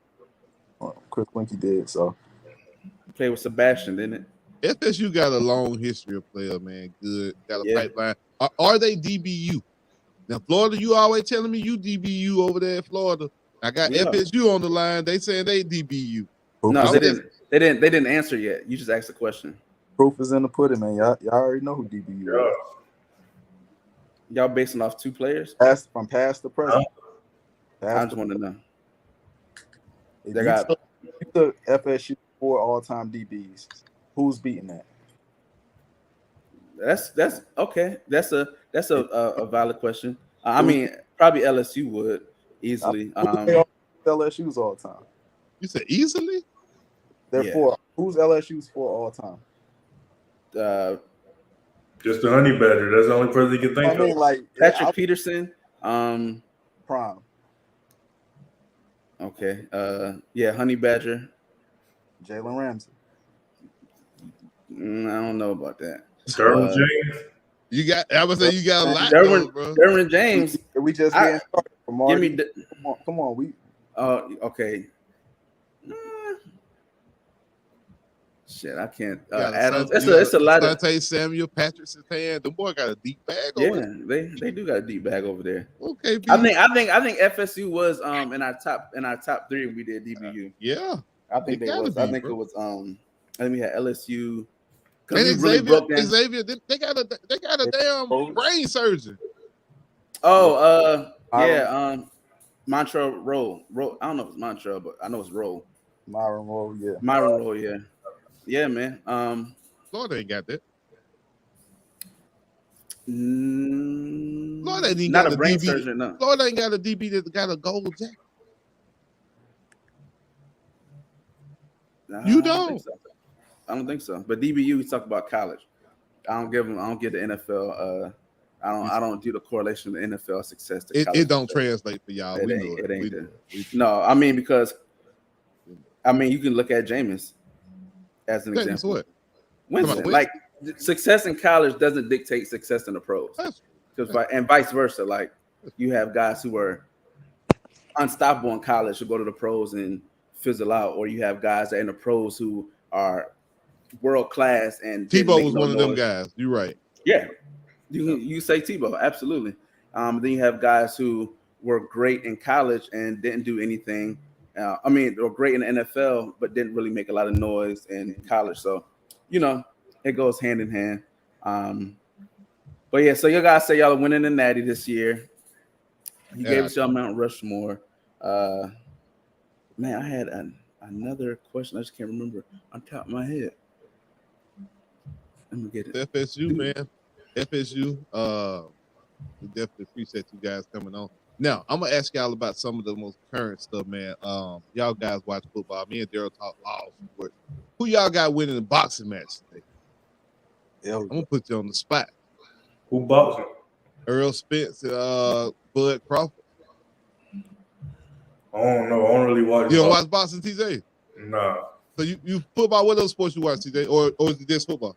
Chris Winkie did so. He played with Sebastian, didn't it? FSU got a long history of player, man. Good. Got a pipeline. Are they DBU? Now, Florida, you always telling me you DBU over there in Florida. I got FSU on the line. They saying they DBU. No, they didn't. They didn't answer yet. You just asked the question. Proof is in the pudding, man. Y'all already know who DBU is. Y'all basing off 2 players? From past to present. I just want to know. If you took FSU 4 all-time DBs, who's beating that? That's okay. That's a valid question. I mean, probably LSU would easily. LSU's all time. You said easily? They're 4. Who's LSU's 4 all time? Just the Honey Badger. That's the only person you can think of. Patrick Peterson. Prime. Okay. Yeah, Honey Badger. Jalen Ramsey. I don't know about that. Derwin James. You got. I would say you got a lot, though, Derwin, bro. Derwin James. We just getting started. Give me. Come on. We. Okay. Shit, I can't. You got Adams. Asante- It's a lot of. Asante Samuel, Patrick Surtain. The boy got a deep bag. Yeah, over there. they do got a deep bag over there. Okay, B. I think FSU was in our top 3 when we did DBU. Yeah, I think it they was. gotta I be, think bro. it was. I think we had LSU. And we Xavier, really broke down. Xavier, they got a damn brain surgeon. Yeah, Montreal Roll. I don't know if it's Montreal, but I know it's Roll. Myron Roll, yeah. Myron Roll, yeah. Yeah, man. Florida ain't got that. Florida ain't not got a a brain DB. surgeon, no. Florida ain't got a DB that got a gold jacket. You don't. I don't think so. But DBU, we talk about college. I don't give the NFL. I don't do the correlation of the NFL success to college. It don't translate for y'all. It We ain't, know it ain't. it. No, I mean because you can look at Jameis as an example. What? Winston, like success in college doesn't dictate success in the pros. And vice versa. Like you have guys who are unstoppable in college who go to the pros and fizzle out, or you have guys that are in the pros who are world class and Tebow was one of them guys. You're right. Yeah, you say Tebow, absolutely. Then you have guys who were great in college and didn't do anything. They were great in the NFL, but didn't really make a lot of noise in college. So, it goes hand in hand. But yeah, so you guys say y'all are winning the Natty this year. You gave us y'all Mount Rushmore. Man, I had another question. I just can't remember on top of my head. Let me get it. FSU, man. FSU. We definitely appreciate you guys coming on. Now, I'm gonna ask y'all about some of the most current stuff, man. Y'all guys watch football. Me and Daryl talk all sports. Who y'all got winning the boxing match today? I'm gonna put you on the spot. Who boxing? Earl Spence, Bud Crawford. I don't know. I don't really watch. You don't watch boxing, TJ? Nah. So you football? What other sports you watch, TJ? Or is it just football?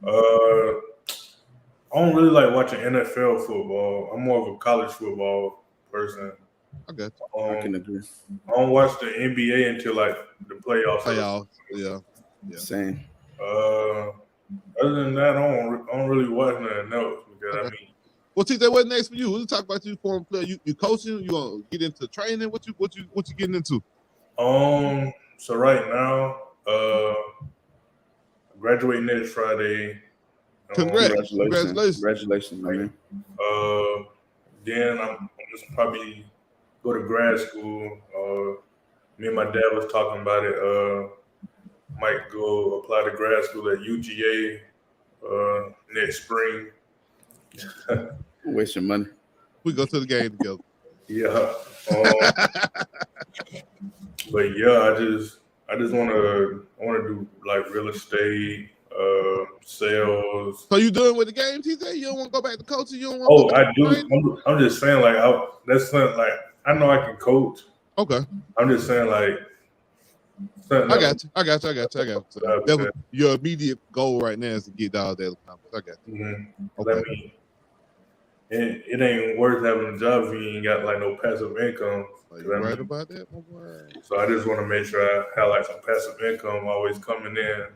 I don't really like watching NFL football. I'm more of a college football person. I got you. I can agree. I don't watch the NBA until like the playoffs. Yeah. Same. Other than that, I don't really watch nothing else because I mean. Well, TJ, what's next for you? We'll talk about you former player. You coaching? You gonna get into training? What you getting into? So right now, graduating next Friday. Congratulations, man. Then I'm just probably go to grad school. Me and my dad was talking about it. Might go apply to grad school at UGA next spring. Waste your money. We go to the game together. Yeah. But yeah, I just want to do like real estate, sales. So you doing with the game, TJ? You don't want to go back to coaching? You don't want? I do. I'm just saying, like, that's something like I know I can coach. Okay. I'm just saying, like. I got you. That was your immediate goal right now is to get all that accomplished. I got you. Mm-hmm. Okay. It ain't worth having a job if you ain't got like no passive income. You're right about that, my boy. So I just want to make sure I have like some passive income always coming in,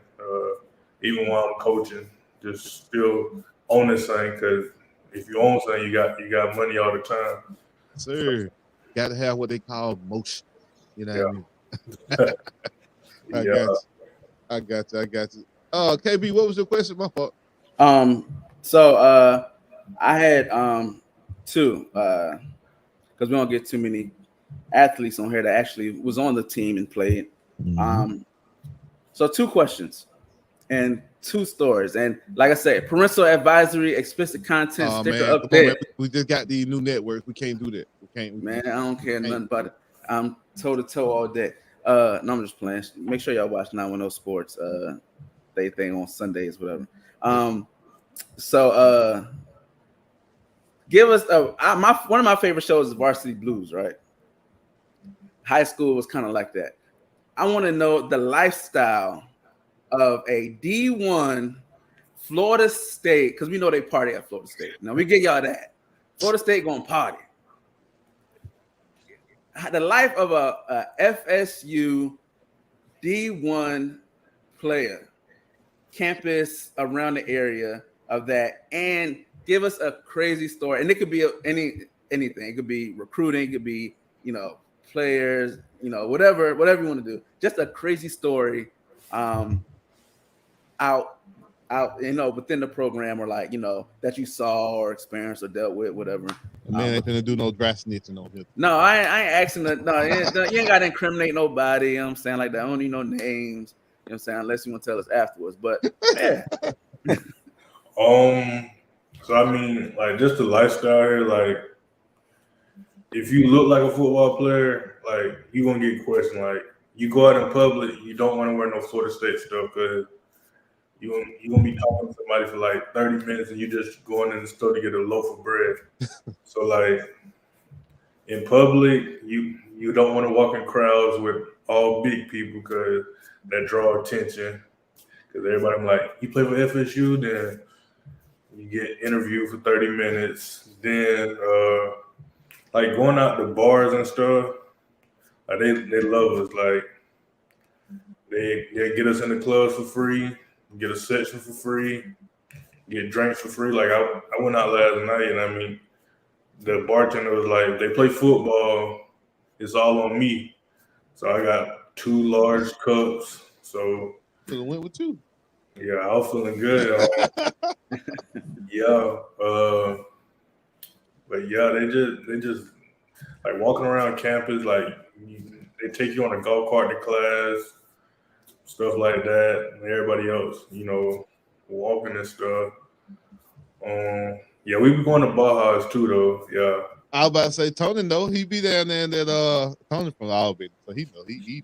even while I'm coaching. Just still own this thing, because if you own something, you got money all the time. Sir, got to have what they call motion. You know what I mean? I got you. KB, what was your question? My fault. So I had two, because we don't get too many athletes on here that actually was on the team and played. So 2 questions and 2 stories, and like I said, parental advisory, explicit content sticker up there. We just got the new network. We can't do that. Man, I don't care nothing about it. I'm toe to toe all day. No, I'm just playing. Make sure y'all watch 910 Sports. They thing on Sundays, whatever. So Give us one of my favorite shows is Varsity Blues, right? High school was kind of like that. I want to know the lifestyle of a D1 Florida State, because we know they party at Florida State. Now we get y'all that. Florida State gonna party. The life of a FSU D1 player, campus around the area of that, and give us a crazy story. And it could be anything. It could be recruiting. It could be players. Whatever you want to do. Just a crazy story. Out within the program, or that you saw or experienced or dealt with, whatever. Man, ain't gonna do no dry snitching on here. No, I ain't asking you ain't gotta incriminate nobody, what I'm saying, like that. I don't need no names, what I'm saying, unless you want to tell us afterwards. But yeah. So I mean, like, just the lifestyle here, like, if you look like a football player, like, you gonna get questioned. Like, you go out in public, you don't want to wear no Florida State stuff because you gonna be talking to somebody for like 30 minutes and you just going in the store to get a loaf of bread. So like in public, you don't want to walk in crowds with all big people because that draw attention. Because everybody like, you play for FSU, then you get interviewed for 30 minutes. Then like going out to bars and stuff, like they love us. Like they get us in the clubs for free. Get a section for free, get drinks for free. Like I went out last night, and I mean, the bartender was like, "They play football, it's all on me." So I got 2 large cups. So Could have went with 2. Yeah, I was feeling good. Yeah, but yeah, they just like walking around campus. Like they take you on a golf cart to class. Stuff like that, and everybody else, walking and stuff. Yeah, we be going to Baja's too, though. Yeah. I was about to say Tony. No, he be down there. That Tony from Albany, so he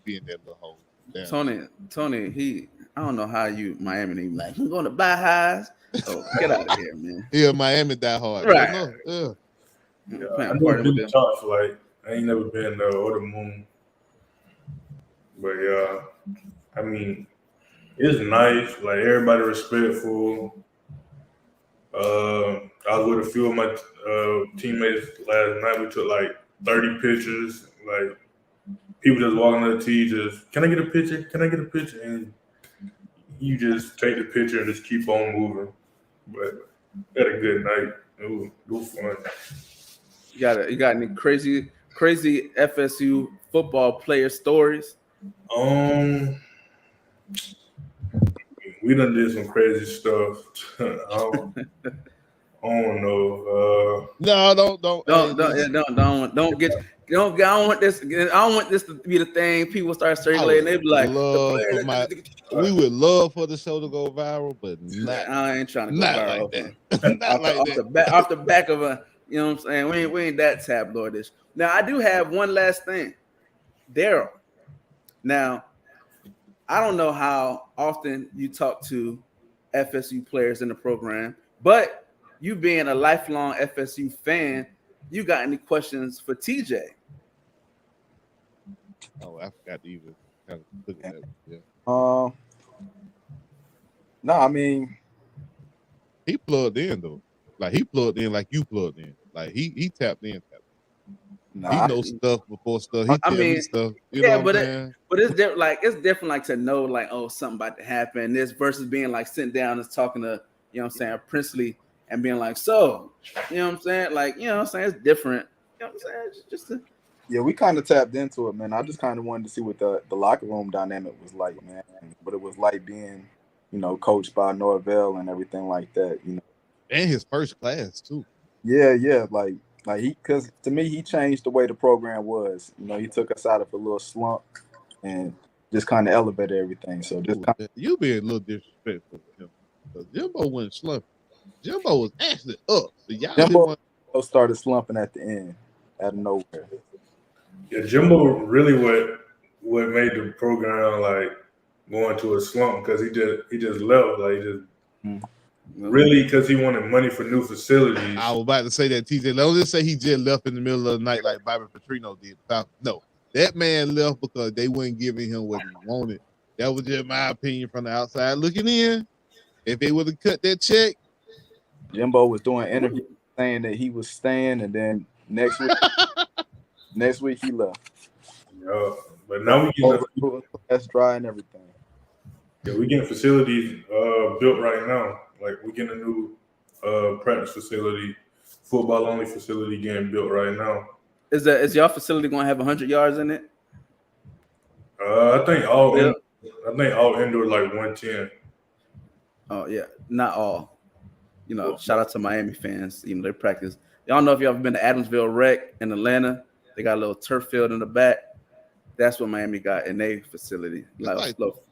be in that little hole. Damn. Tony, I don't know how you Miami. He like, I'm going to Baja's. Oh, get out of here, man. Yeah, Miami die hard. Right. Yeah. I've never been to Top Flight. I ain't never been to or the Moon. But yeah. I mean, it's nice. Like, everybody respectful. I was with a few of my teammates last night. We took like 30 pictures. Like, people just walking on the tee, just, can I get a picture? Can I get a picture? And you just take the picture and just keep on moving. But we had a good night. It was fun. You got any crazy FSU football player stories? We done did some crazy stuff. I don't know. No, don't. I don't want this to be the thing. People start circulating. They be like, we would love for the show to go viral, but I ain't trying to go viral. Like that. Not off the back of a, you know what I'm saying? We ain't that tabloidish. Now I do have one last thing, Daryl. Now, I don't know how often you talk to FSU players in the program, but you being a lifelong FSU fan, you got any questions for TJ? Oh, I forgot to even kind of look at that. Yeah. No, I mean, he plugged in though. Like he plugged in, like you plugged in. Like he tapped in. Nah, he knows stuff before stuff. He tell me stuff. But it's different. Like it's different. Like to know, like, oh, something about to happen. This versus being like sitting down and talking to, you know what I'm saying, Princely, and being like, so, you know what I'm saying, like, you know what I'm saying, it's different. You know what I'm saying, yeah, we kind of tapped into it, man. I just kind of wanted to see what the locker room dynamic was like, man. What it was like being, coached by Norvell and everything like that, And his first class too. Yeah, like because to me, he changed the way the program was. He took us out of a little slump and just kind of elevated everything. So you being a little disrespectful to him. Because Jimbo went slumping. Jimbo was actually up. So Jimbo started slumping at the end, out of nowhere. Yeah, Jimbo really what made the program like go into a slump because he just left. Like really because he wanted money for new facilities. I was about to say that, TJ. Don't just say he just left in the middle of the night like Bobby Petrino did. No, that man left because they weren't giving him what he wanted. That was just my opinion from the outside looking in. If they would have cut that check, Jimbo was doing interviews saying that he was staying, and then next week he left. Yeah, but now that's dry and everything. Yeah, we getting facilities built right now. Like we getting a new practice facility, football only facility getting built right now. Is your facility going to have 100 yards in it? I think all indoor like 110. Oh yeah, not all. Shout out to Miami fans. They practice. Y'all know if you ever been to Adamsville Rec in Atlanta, they got a little turf field in the back. That's what Miami got in their facility. Like little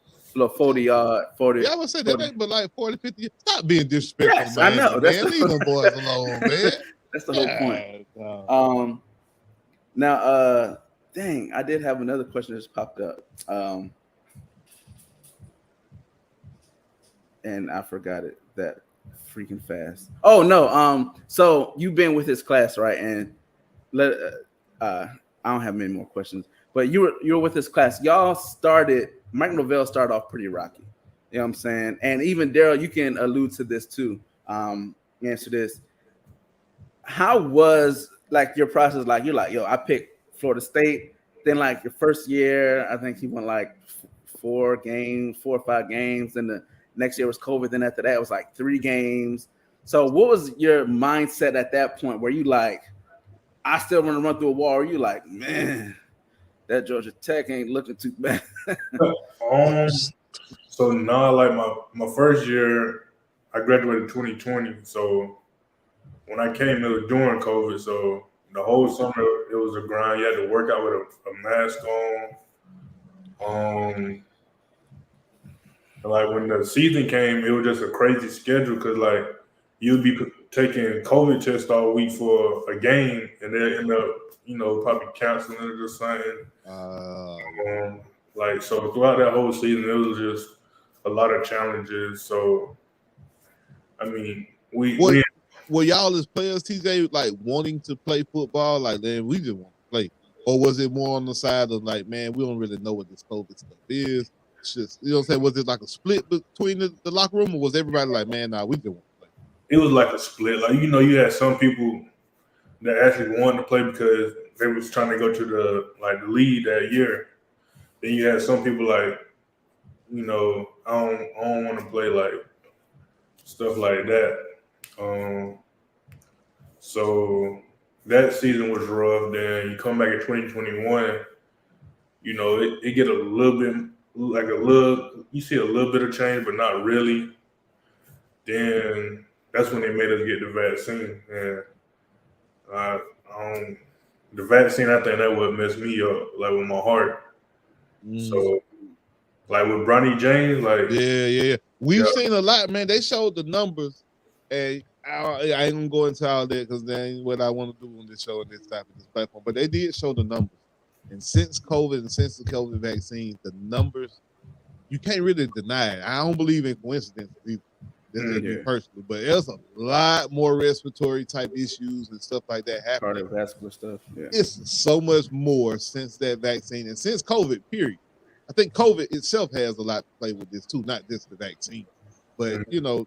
40 yard, 40. Yeah, I would say that ain't but like 40, 50. Stop being disrespectful, yes, man. I know. Leave them boys alone, man. That's the whole point. Now, dang, I did have another question that just popped up. And I forgot it that freaking fast. Oh no. So you've been with his class, right? And I don't have many more questions, but you were with his class. Y'all started. Mike Norvell started off pretty rocky. You know what I'm saying? And even Daryl, you can allude to this too. Answer this. How was like your process? Like you're like, yo, I picked Florida State. Then like your first year, I think he won like 4 or 5 games. Then the next year was COVID. Then after that, it was like 3 games. So what was your mindset at that point? Were you like, I still want to run through a wall? Or you like, man, that Georgia Tech ain't looking too bad? So now, like my first year, I graduated 2020. So when I came, it was during COVID. So the whole summer, it was a grind. You had to work out with a mask on. Like when the season came, it was just a crazy schedule because like you'd be taking COVID tests all week for a game, and they'll end up, probably canceling it or something. So throughout that whole season, it was just a lot of challenges. So, I mean, were y'all as players, TJ, like wanting to play football? Like, then we just want to play, or was it more on the side of like, man, we don't really know what this COVID stuff is? It's just, you know what I'm saying? Was it like a split between the locker room, or was everybody like, man, nah, we just want to play? It was like a split. Like, you had some people that actually wanted to play because they was trying to go to the league that year. Then you had some people like, I don't want to play, like stuff like that. So that season was rough. Then you come back in 2021, it get a little bit you see a little bit of change, but not really. Then that's when they made us get the vaccine. And the vaccine, I think that would mess me up, like with my heart. So, like with Bronny James, like yeah. We've seen a lot, man. They showed the numbers, and I ain't gonna go into all that because that ain't what I want to do on this show and this type of this platform. But they did show the numbers, and since COVID and since the COVID vaccine, the numbers you can't really deny it. I don't believe in coincidences either. This is me personally, but there's a lot more respiratory type issues and stuff like that happening. Cardiovascular stuff. Yeah. It's so much more since that vaccine and since COVID, period. I think COVID itself has a lot to play with this too, not just the vaccine. But you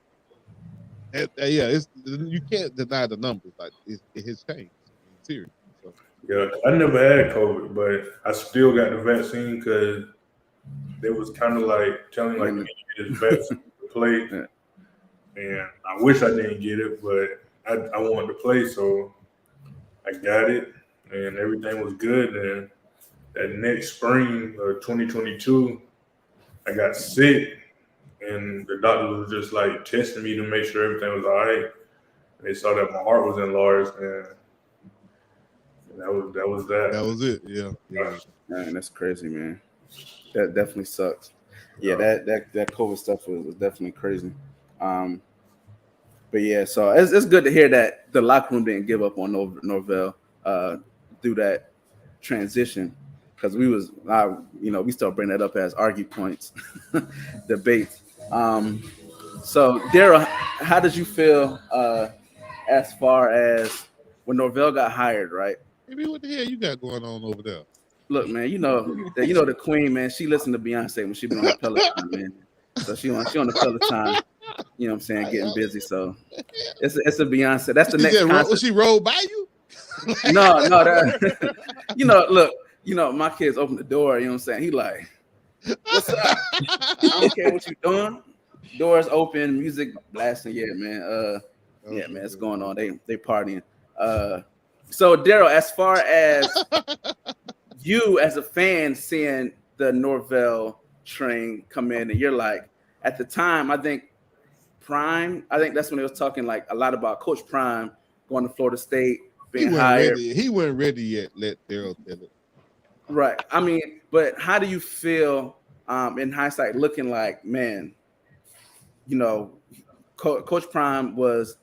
can't deny the numbers. Like it has changed. Seriously. So. Yeah, I never had COVID, but I still got the vaccine because they was kind of like telling like you need to get this vaccine to play. Yeah. And I wish I didn't get it, but I wanted to play, so I got it, and everything was good. And that next spring of 2022, I got sick, and the doctor was just like testing me to make sure everything was all right. And they saw that my heart was enlarged, and that was that. That was it. Yeah. Man, that's crazy, man. That definitely sucks. Yeah, that COVID stuff was definitely crazy. But yeah, so it's good to hear that the locker room didn't give up on Norvell through that transition, because we still bring that up as argue points, debates. So Daryl, how did you feel as far as when Norvell got hired, right? Maybe what the hell you got going on over there? Look, man, the queen, man. She listened to Beyonce when she be on the Peloton, man. So she on the Peloton. You know what I'm saying? Getting busy. So it's a Beyonce. That's the next concert. She rolled by you? No, that look, my kids open the door, you know what I'm saying? He like, what's up? I don't care what you doing. Doors open, music blasting. Yeah, man. Yeah, man, it's going on. They partying. So Daryl, as far as you as a fan seeing the Norvell train come in, and you're like, at the time, I think that's when they was talking like a lot about Coach Prime going to Florida State, being hired. He wasn't ready yet. Let Daryl tell it. Right. I mean, but how do you feel in hindsight, looking like, man, Coach Prime was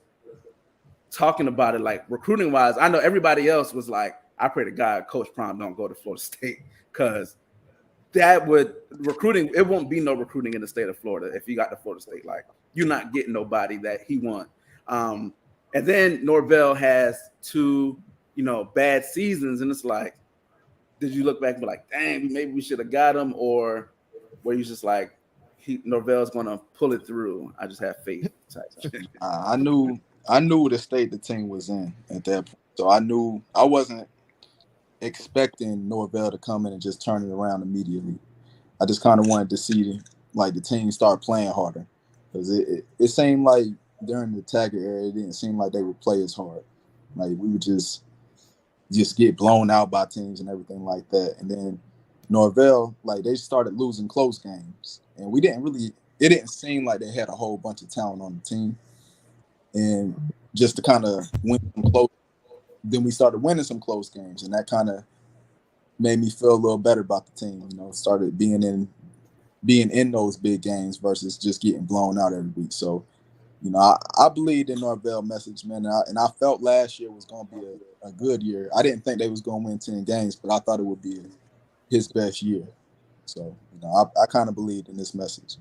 talking about it like recruiting wise. I know everybody else was like, I pray to God Coach Prime don't go to Florida State, because that would recruiting. It won't be no recruiting in the state of Florida if you got to Florida State. Like, you're not getting nobody that he want. And then Norvell has 2, bad seasons, and it's like, did you look back and be like, dang, maybe we should have got him, or were you just like, Norvell's gonna pull it through? I just have faith. I knew the state the team was in at that point, so I wasn't expecting Norvell to come in and just turn it around immediately. I just kind of wanted to see the team start playing harder, because it seemed like during the Taggart era, it didn't seem like they would play as hard. Like, we would just get blown out by teams and everything like that. And then Norvell, they started losing close games, and it didn't seem like they had a whole bunch of talent on the team. And just to kind of win some close, then we started winning some close games, and that kind of made me feel a little better about the team. Started being in those big games versus just getting blown out every week. So, I believed in Norvell message, man, and I felt last year was going to be a good year. I didn't think they was going to win 10 games, but I thought it would be his best year. So, I kind of believed in this message.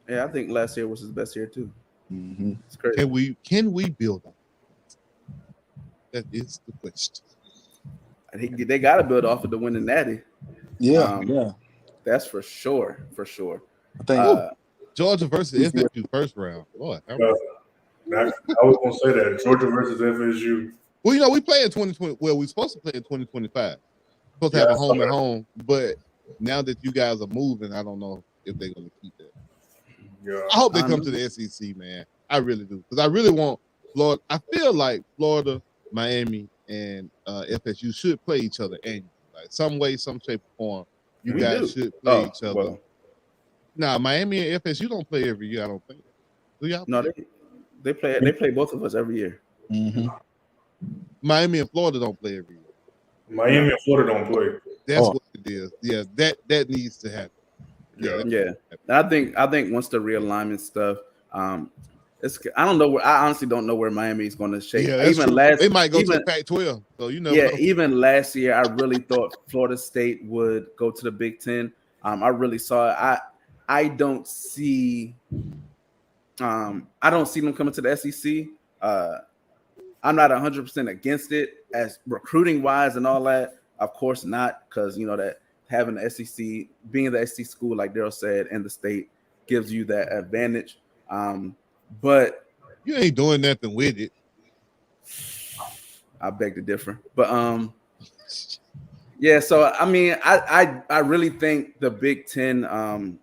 Yeah, I think last year was his best year too. Mm-hmm. It's crazy. Can we build on? That is the question. They got to build off of the winning natty. Yeah. That's for sure. For sure. I think Georgia versus FSU first round. Lord, I was gonna say that Georgia versus FSU. Well, we play in 2020. Well, we're supposed to play in 2025. Supposed to have a home and home, but now that you guys are moving, I don't know if they're gonna keep that. Yeah. I hope they come to the SEC, man. I really do, because I really want Florida. I feel like Florida, Miami, and FSU should play each other annually, like some way, some shape, or form. You guys should play each other. Well. Nah, Miami and FSU don't play every year. I don't think. Do y'all? No, they play. They play both of us every year. Mm-hmm. Miami and Florida don't play every year. Miami and Florida don't play. That's what it is. Yeah, that needs to happen. Yeah. I think once the realignment stuff, I don't know I honestly don't know where Miami is going to shake. Yeah, even they might go to the Pac-12. So know. Even last year, I really thought Florida State would go to the Big Ten. I really saw it. I don't see them coming to the SEC. I'm not 100% against it as recruiting wise and all that. Of course not, because that having the SEC, being the SEC school, like Daryl said, and the state gives you that advantage. But you ain't doing nothing with it. I beg to differ. But yeah. So I mean, I really think the Big Ten,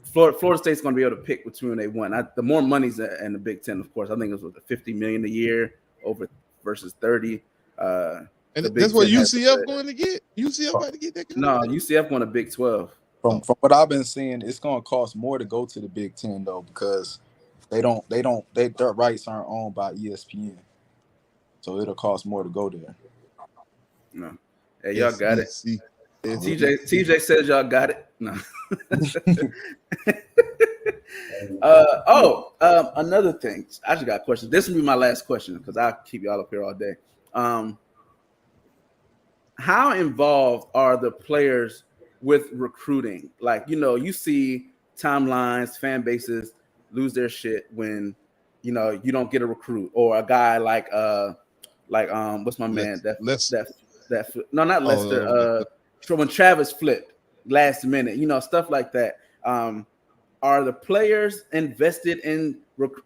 Florida State's going to be able to pick between they won. The more money's in the Big Ten, of course. I think it was $50 million a year over versus 30. And that's what UCF going to get. UCF going to get that. UCF going to Big 12. From what I've been seeing, it's going to cost more to go to the Big Ten though, because their rights aren't owned by ESPN, so it'll cost more to go there. No, hey, y'all got it. TJ says y'all got it. No. Another thing. I just got a question. This will be my last question because I'll keep y'all up here all day. How involved are the players with recruiting? Like, you see timelines, fan bases lose their shit when you don't get a recruit or a guy like what's my man no, not Lester, when Travis flipped last minute, stuff like that. Are the players invested in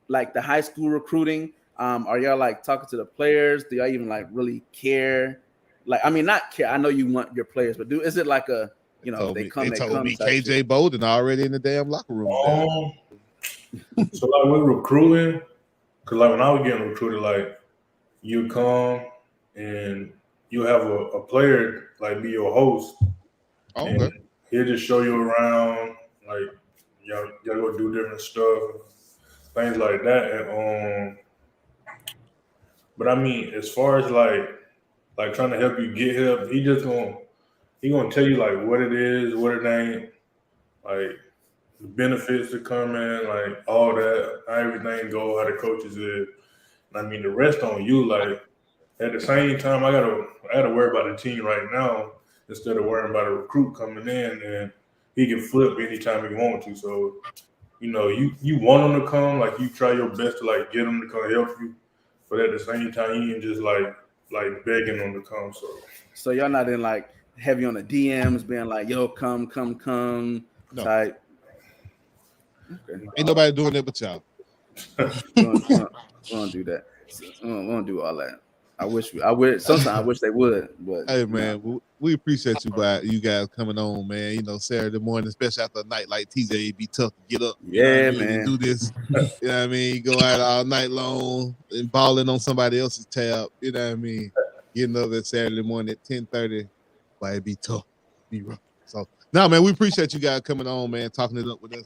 like the high school recruiting? Are y'all like talking to the players? Do y'all even like really care? Like, I mean, not care. I know you want your players, but is it like a they come? They told me KJ Bolden already in the damn locker room. So like with recruiting, because like when I was getting recruited, like you come and you have a player like be your host, and he'll just show you around, like y'all go do different stuff, things like that. And but I mean, as far as like trying to help you get help, he gonna tell you like what it is, what it ain't, like the benefits that come in, like all that, how everything go, how the coaches is. I mean, the rest on you. Like at the same time, I gotta worry about the team right now instead of worrying about a recruit coming in, and he can flip anytime he wants to. So you want him to come, like you try your best to like get him to come help you, but at the same time, you ain't just like begging him to come. So y'all not in like heavy on the DMs, being like, "Yo, come," type. Okay. Ain't nobody doing that but y'all. We don't do that. We don't do all that. Sometimes I wish they would, but hey man, we appreciate you guys coming on, man. Saturday morning, especially after a night like TJ, it'd be tough to get up. Yeah, man. And do this. You know what I mean? Go out all night long and balling on somebody else's tab. You know what I mean? Getting up at Saturday morning at 10:30, but it'd be tough. Be rough. So no, man, we appreciate you guys coming on, man, talking it up with us.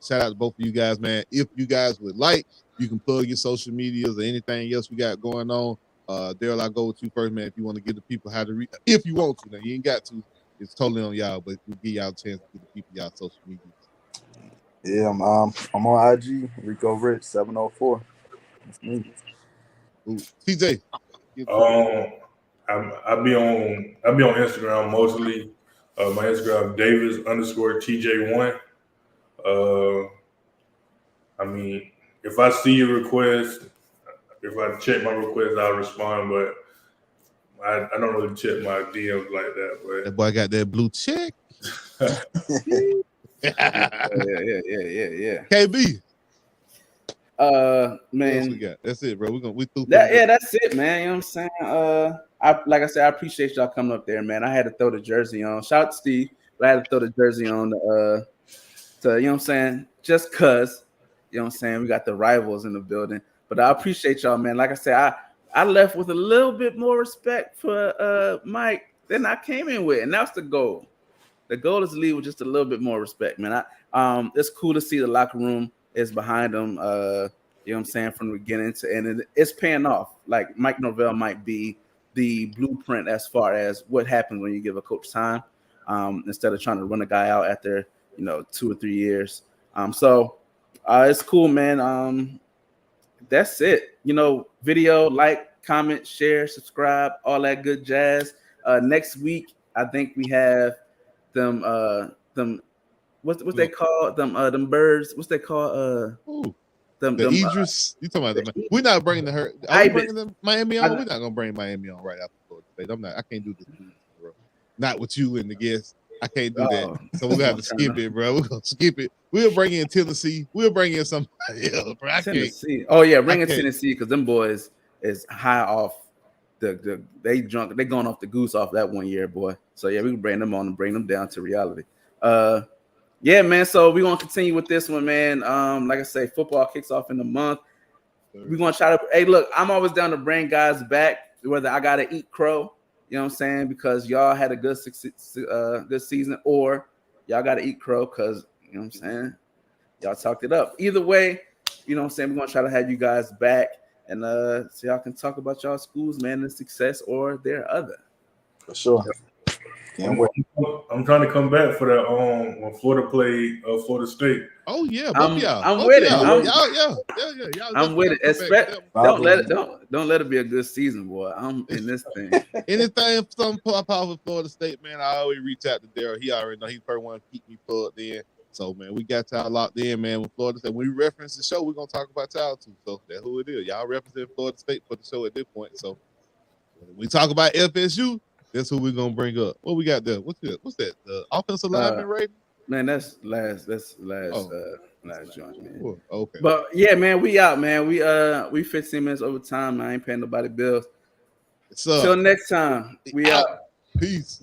Shout out to both of you guys, man. If you guys would like, you can plug your social medias or anything else we got going on. Daryl, I'll go with you first, man. If you want to give the people how to reach, if you want to, now you ain't got to. It's totally on y'all, but we'll give y'all a chance to give the people y'all social medias. Yeah, I'm on IG, Rico Rich 704. That's me. Ooh, TJ. I be on Instagram mostly. My Instagram Davis_TJ1. I mean, if I see your request, if I check my request, I'll respond. But I don't really check my DMs like that. But that boy got that blue check. Yeah. KB. Man, we got? That's it, bro. We through. That's it, man. You know what I'm saying? Like I said, I appreciate y'all coming up there, man. I had to throw the jersey on. Shout out to Steve, but I had to throw the jersey on to you know what I'm saying? Just cause, you know what I'm saying, we got the rivals in the building. But I appreciate y'all, man. Like I said, I left with a little bit more respect for Mike than I came in with, and that's the goal. The goal is to leave with just a little bit more respect, man. It's cool to see the locker room is behind them. You know what I'm saying, from the beginning to end, and it's paying off. Like Mike Norvell might be the blueprint as far as what happens when you give a coach time, instead of trying to run a guy out after 2 or 3 years. So it's cool, man. That's it. Video, like, comment, share, subscribe, all that good jazz. Next week, I think we have them what's they call them birds? What's they call the Idris? You talking about them? We're not bringing her. Are we bringing them Miami on? We're not gonna bring Miami on right after Florida State. I can't do this, bro. Not with you and the guests. I can't do that. So we're gonna have to skip it, bro. We're gonna skip it. We'll bring in Tennessee. We'll bring in somebody else, bro. Tennessee. Oh yeah, bring in Tennessee because them boys is high off they drunk. They going off the goose off that 1 year, boy. So yeah, we can bring them on and bring them down to reality. Yeah, man. So we're gonna continue with this one, man. Like I say, football kicks off in a month. We're gonna try to. Hey, look, I'm always down to bring guys back, whether I gotta eat crow. You know what I'm saying? Because y'all had a good season, or y'all got to eat crow because, you know what I'm saying, y'all talked it up. Either way, you know what I'm saying, we're going to try to have you guys back and so y'all can talk about y'all schools, man, and success or their other. For sure. I'm trying to come back for that when Florida played Florida State. Oh yeah, I'm with it. I'm with it. Don't let it be a good season, boy. I'm in this thing. Anything something pop out with Florida State, man, I always reach out to Daryl. He already know he's the first one to keep me plugged in. So, man, we got y'all locked in, man, with Florida State. When we reference the show, we're going to talk about y'all, too. So, that's who it is. Y'all represent Florida State for the show at this point. So, when we talk about FSU, that's who we're going to bring up. What we got there? What's that? The offensive lineman rating? Man, that's last Last joint, man. Cool. Okay. But, yeah, man, we out, man. We 15 minutes over time, man. I ain't paying nobody bills. Till next time, we out. Peace.